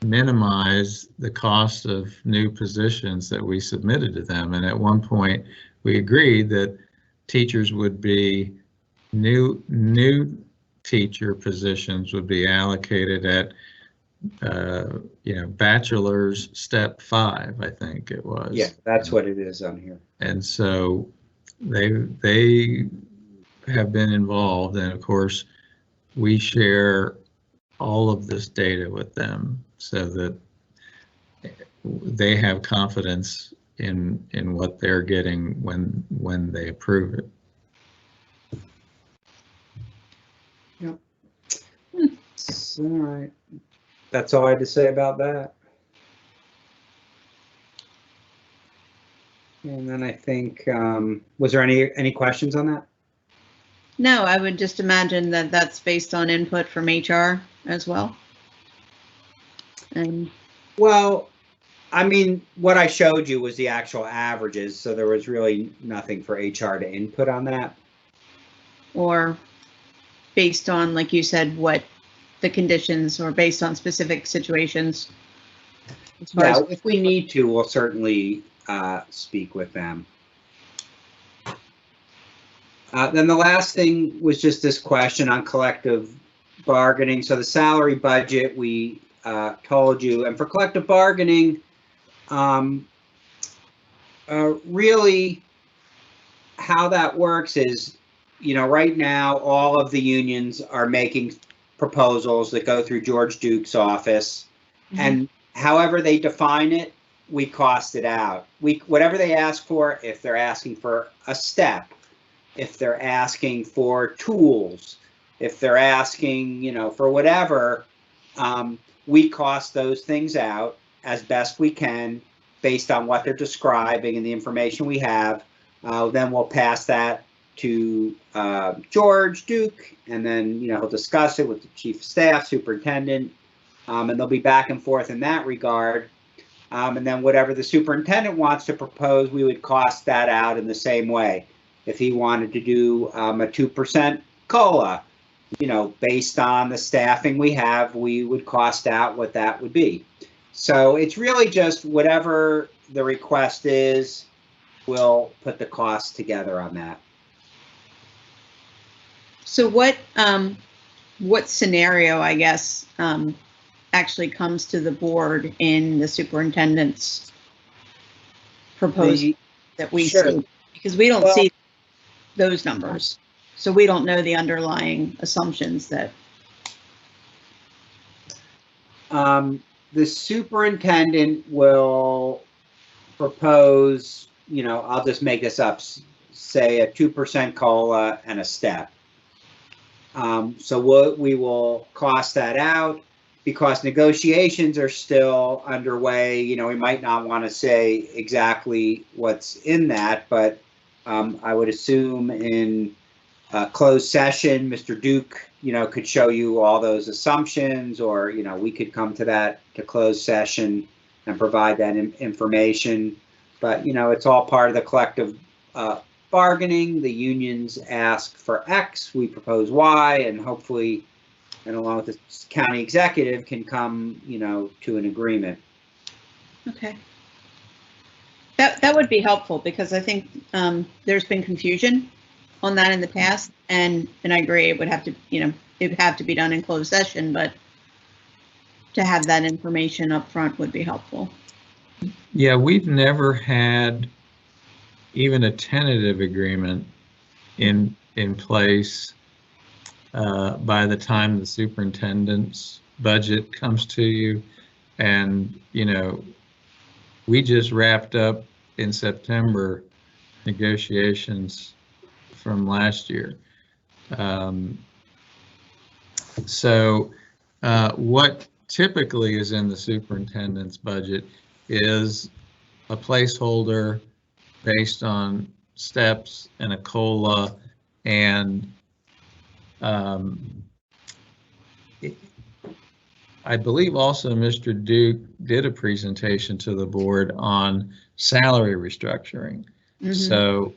minimize the cost of new positions that we submitted to them. And at one point, we agreed that teachers would be new teacher positions would be allocated at bachelor's step 5, I think it was. Yeah, that's what it is on here. And so they have been involved, and of course we share all of this data with them so that they have confidence in what they're getting when they approve it. Yep. All right. That's all I had to say about that. And then I think, was there any questions on that? No, I would just imagine that that's based on input from HR as well. And well, I mean, what I showed you was the actual averages, so there was really nothing for HR to input on that. Or based on, like you said, what the conditions, or based on specific situations. Yeah, if we need to, we'll certainly speak with them. Then the last thing was just this question on collective bargaining. So the salary budget, we told you, and for collective bargaining, really how that works is, right now, all of the unions are making proposals that go through George Duke's office. And however they define it, we cost it out. Whatever they ask for, if they're asking for a step, if they're asking for tools, if they're asking, for whatever, we cost those things out as best we can based on what they're describing and the information we have. Then we'll pass that to George Duke, and then, he'll discuss it with the chief of staff, superintendent, and they'll be back and forth in that regard. And then whatever the superintendent wants to propose, we would cost that out in the same way. If he wanted to do a 2% COLA, based on the staffing we have, we would cost out what that would be. So it's really just whatever the request is, we'll put the costs together on that. So what scenario, I guess, actually comes to the board in the superintendent's proposal that we see? Because we don't see those numbers, so we don't know the underlying assumptions that. The superintendent will propose, I'll just make this up, say a 2% COLA and a step. So we will cost that out because negotiations are still underway. We might not want to say exactly what's in that, but I would assume in closed session, Mr. Duke, could show you all those assumptions, or, we could come to closed session and provide that information. But, it's all part of the collective bargaining. The unions ask for X, we propose Y, and hopefully, and along with the county executive, can come, to an agreement. Okay. That would be helpful, because I think there's been confusion on that in the past, and I agree it would have to, it would have to be done in closed session, but to have that information up front would be helpful. Yeah, we've never had even a tentative agreement in place by the time the superintendent's budget comes to you. And, we just wrapped up in September negotiations from last year. So what typically is in the superintendent's budget is a placeholder based on steps and a COLA, and I believe also Mr. Duke did a presentation to the board on salary restructuring. So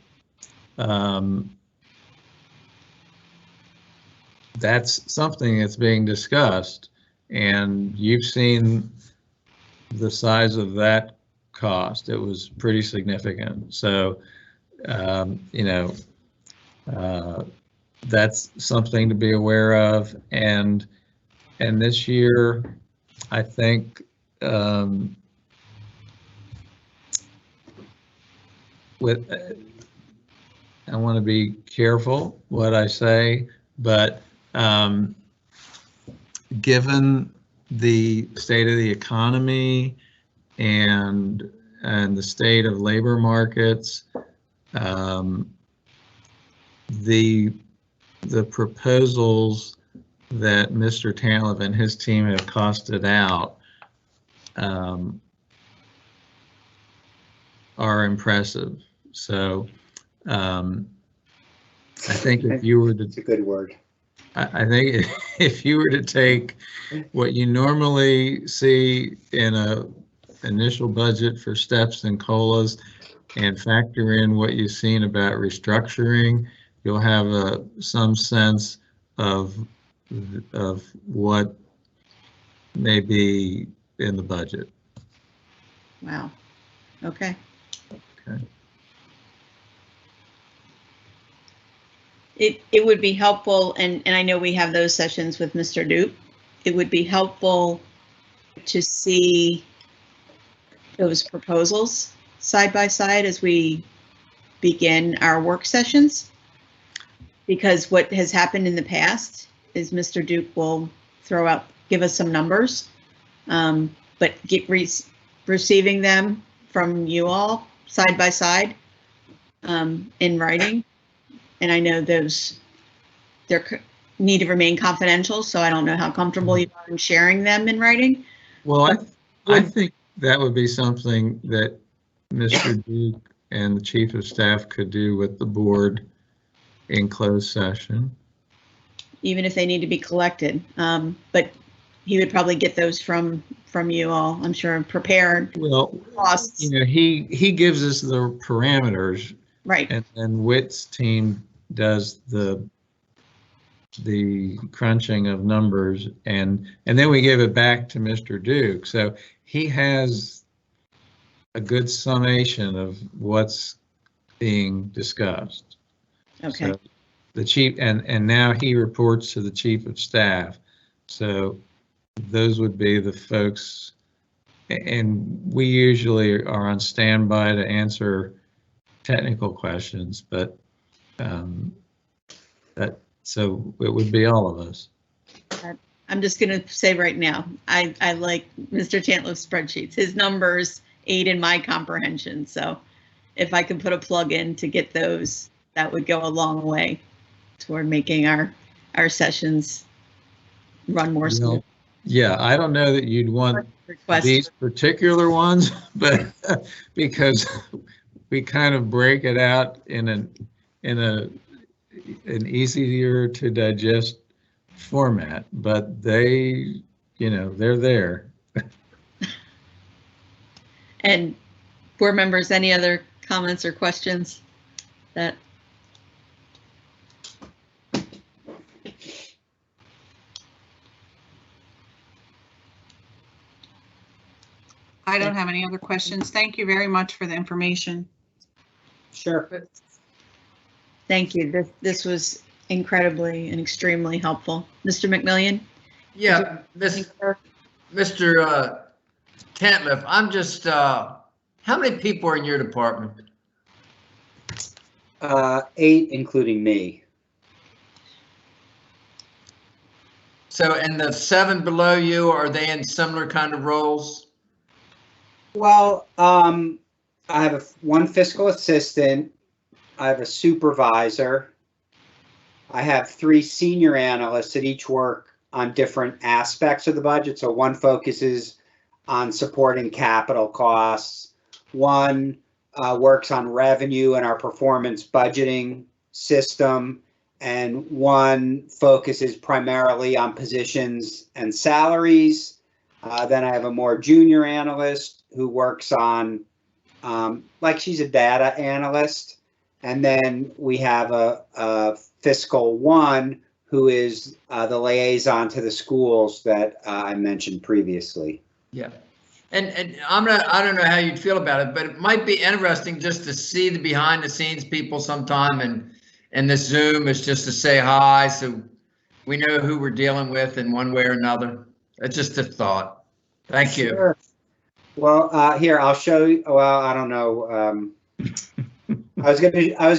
that's something that's being discussed, and you've seen the size of that cost. It was pretty significant. So, that's something to be aware of. And this year, I think I want to be careful what I say, but given the state of the economy and the state of labor markets, the proposals that Mr. Tantlev and his team have costed out are impressive. So I think if you were to, it's a good word. I think if you were to take what you normally see in a initial budget for steps and COLAs and factor in what you've seen about restructuring, you'll have some sense of what may be in the budget. Wow. Okay. Okay. It would be helpful, and I know we have those sessions with Mr. Duke. It would be helpful to see those proposals side by side as we begin our work sessions. because what has happened in the past is Mr. Duke will give us some numbers, but receiving them from you all side by side in writing. And I know they need to remain confidential, so I don't know how comfortable you are in sharing them in writing. Well, I think that would be something that Mr. Duke and the Chief of Staff could do with the board in closed session. Even if they need to be collected. But he would probably get those from you all, I'm sure, prepared. Well, Costs. you know, he gives us the parameters, Right. and then Witt's team does the crunching of numbers, and then we give it back to Mr. Duke. So he has a good summation of what's being discussed. Okay. So the chief, and now he reports to the Chief of Staff. So those would be the folks, and we usually are on standby to answer technical questions, but so it would be all of us. I'm just going to say right now, I like Mr. Chandler's spreadsheets. His numbers aid in my comprehension. So if I can put a plug in to get those, that would go a long way toward making our sessions run more smooth. Yeah, I don't know that you'd want these particular ones, but because we kind of break it out in an easier to digest format, but they're there. And board members, any other comments or questions that? I don't have any other questions. Thank you very much for the information. Sure. Thank you. This was incredibly and extremely helpful. Mr. McMillian? Yeah, Mr. Tantliff, I'm just, how many people are in your department? 8, including me. So, and the 7 below you, are they in similar kind of roles? Well, I have one fiscal assistant. I have a supervisor. I have 3 senior analysts that each work on different aspects of the budget. So one focuses on supporting capital costs. One works on revenue and our performance budgeting system. And one focuses primarily on positions and salaries. Then I have a more junior analyst who works on, like she's a data analyst. And then we have a fiscal one who is the liaison to the schools that I mentioned previously. Yeah. And I don't know how you'd feel about it, but it might be interesting just to see the behind the scenes people sometime, and this Zoom is just to say hi, so we know who we're dealing with in one way or another. It's just a thought. Thank you. Sure. Well, here, I'll show you. Well, I don't know. I was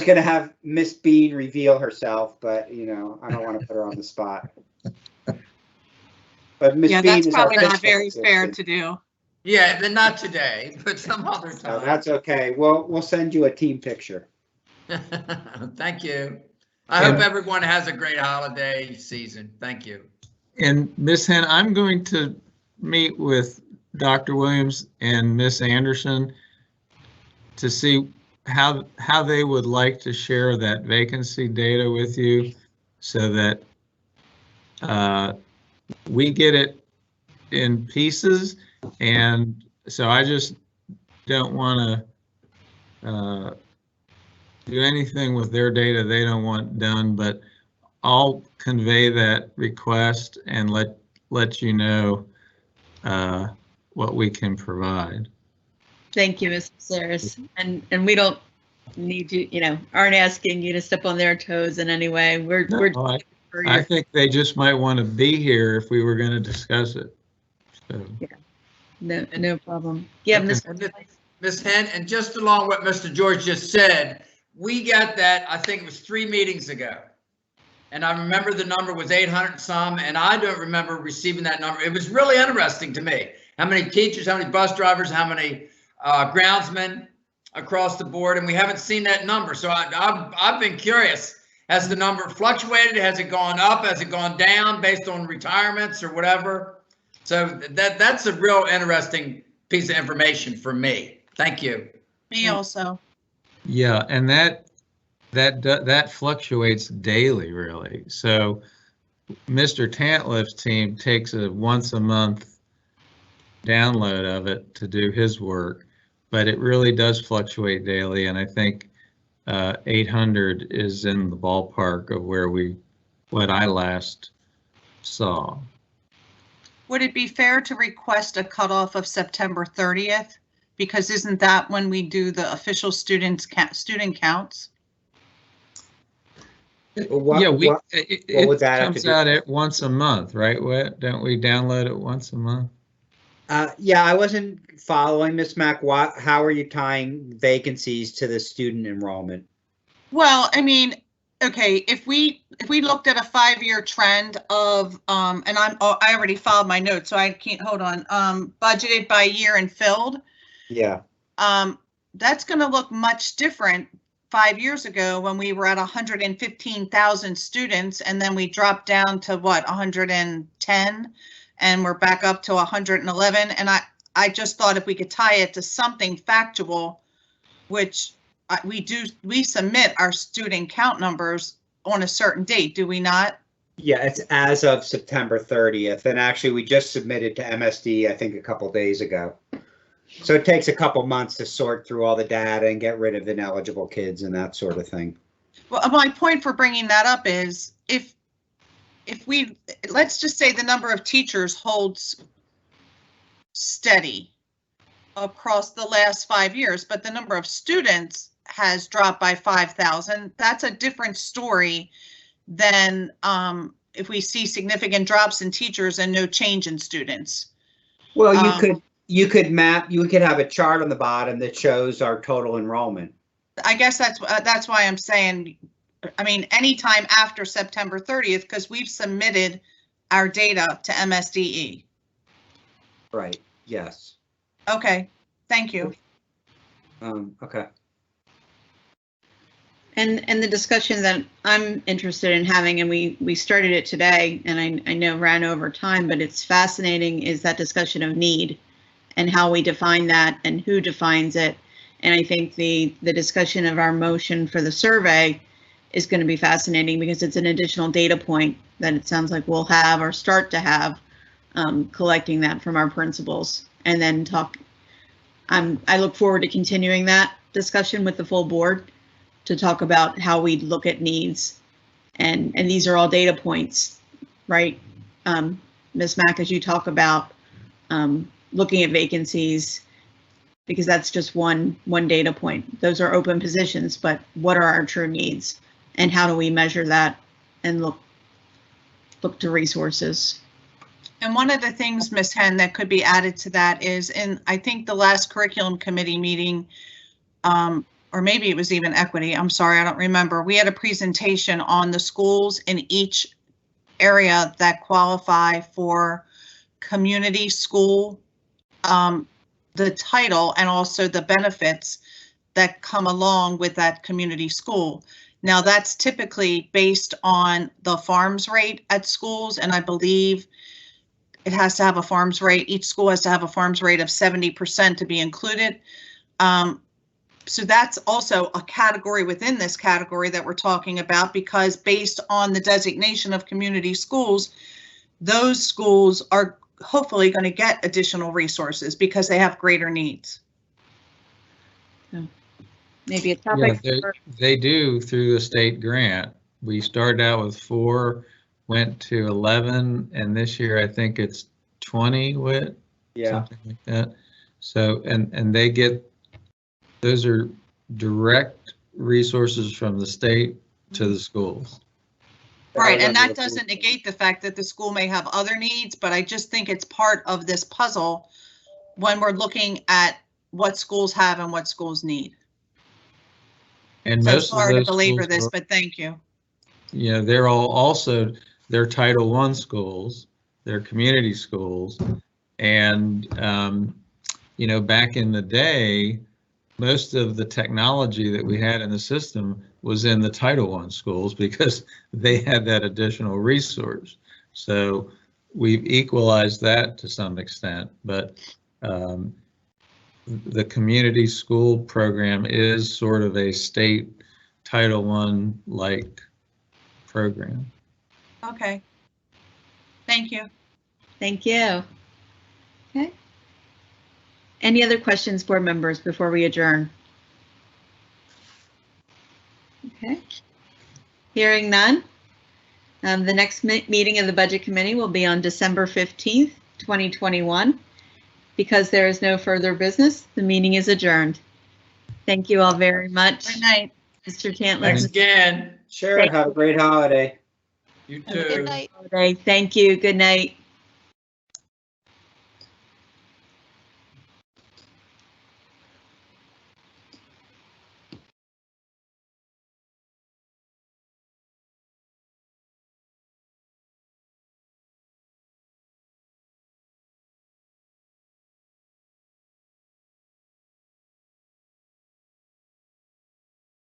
gonna have Miss Bean reveal herself, but I don't want to put her on the spot. But Miss Bean that's is probably our not fiscal very fair assistant. to do. Yeah, then not today, but some other So time. that's okay. We'll send you a team picture. Thank you. I hope everyone has a great holiday season. Thank you. And Ms. Hen, I'm going to meet with Dr. Williams and Ms. Anderson to see how they would like to share that vacancy data with you, so that we get it in pieces. And so I just don't want to do anything with their data they don't want done, but I'll convey that request and let you know what we can provide. Thank you, Ms. Saris. And we don't need you, aren't asking you to step on their toes in any way. I think they just might want to be here if we were going to discuss it. So. Yeah, no problem. Yeah, Okay. Ms. Hen, and just along what Mr. George just said, we got that, I think it was 3 meetings ago. And I remember the number was 800 some, and I don't remember receiving that number. It was really interesting to me. How many teachers, how many bus drivers, how many groundsmen across the board, and we haven't seen that number. So I've been curious. Has the number fluctuated? Has it gone up? Has it gone down based on retirements or whatever? So that's a real interesting piece of information for me. Thank you. Me also. Yeah, and that fluctuates daily, really. So Mr. Tantliff's team takes a once a month download of it to do his work, but it really does fluctuate daily, and I think 800 is in the ballpark of what I last saw. Would it be fair to request a cutoff of September 30th? Because isn't that when we do the official student counts? What, Yeah, what would it that have to comes do? out at once a month, right? Don't we download it once a month? Yeah, I wasn't following, Ms. Mack. How are you tying vacancies to the student enrollment? Well, I mean, okay, if we looked at a 5-year trend of, and I already filed my notes, so I can't, hold on, budgeted by year and filled, Yeah. that's going to look much different 5 years ago when we were at 115,000 students, and then we dropped down to what, 110, and we're back up to 111. And I just thought if we could tie it to something factual, which we submit our student count numbers on a certain date, do we not? Yeah, it's as of September 30th. And actually, we just submitted to MSD, I think, a couple days ago. So it takes a couple months to sort through all the data and get rid of ineligible kids and that sort of thing. Well, my point for bringing that up is if we, let's just say the number of teachers holds steady across the last 5 years, but the number of students has dropped by 5,000, that's a different story than if we see significant drops in teachers and no change in students. Well, you could have a chart on the bottom that shows our total enrollment. I guess that's why I'm saying, I mean, anytime after September 30th, because we've submitted our data to MSDE. Right, yes. Okay, thank you. Okay. And the discussion that I'm interested in having, and we started it today, and I know ran over time, but it's fascinating, is that discussion of need and how we define that and who defines it. And I think the discussion of our motion for the survey is going to be fascinating because it's an additional data point that it sounds like we'll have or start to have, collecting that from our principals, and then talk. I look forward to continuing that discussion with the full board to talk about how we look at needs, and these are all data points, right? Ms. Mack, as you talk about looking at vacancies, because that's just one data point. Those are open positions, but what are our true needs, and how do we measure that and look to resources? And one of the things, Ms. Henn, that could be added to that is, in I think the last curriculum committee meeting, or maybe it was even equity, I'm sorry, I don't remember. We had a presentation on the schools in each area that qualify for community school, the title, and also the benefits that come along with that community school. Now, that's typically based on the farms rate at schools, and I believe it has to have a farms rate. Each school has to have a farms rate of 70% to be included. So that's also a category within this category that we're talking about, because based on the designation of community schools, those schools are hopefully going to get additional resources because they have greater needs. Maybe a topic. Yeah, they do through the state grant. We started out with 4, went to 11, and this year I think it's 20 with something like that. So, and they get, those are direct resources from the state to the schools. Right, and that doesn't negate the fact that the school may have other needs, but I just think it's part of this puzzle when we're looking at what schools have and what schools need. And So most sorry of to those belabor schools this, are, but thank you. you know, they're all also, they're Title I schools, they're community schools. And, you know, back in the day, most of the technology that we had in the system was in the Title I schools because they had that additional resource. So we've equalized that to some extent, but the community school program is sort of a state Title I-like program. Okay. Thank you. Thank you. Okay. Any other questions, board members, before we adjourn? Okay. Hearing none. The next meeting of the Budget Committee will be on December 15th, 2021. Because there is no further business, the meeting is adjourned. Thank you all very much. Good night. Mr. Chandler. Thanks again. Sure, have a great holiday. You Have a too. Good night. Thank you. Good night.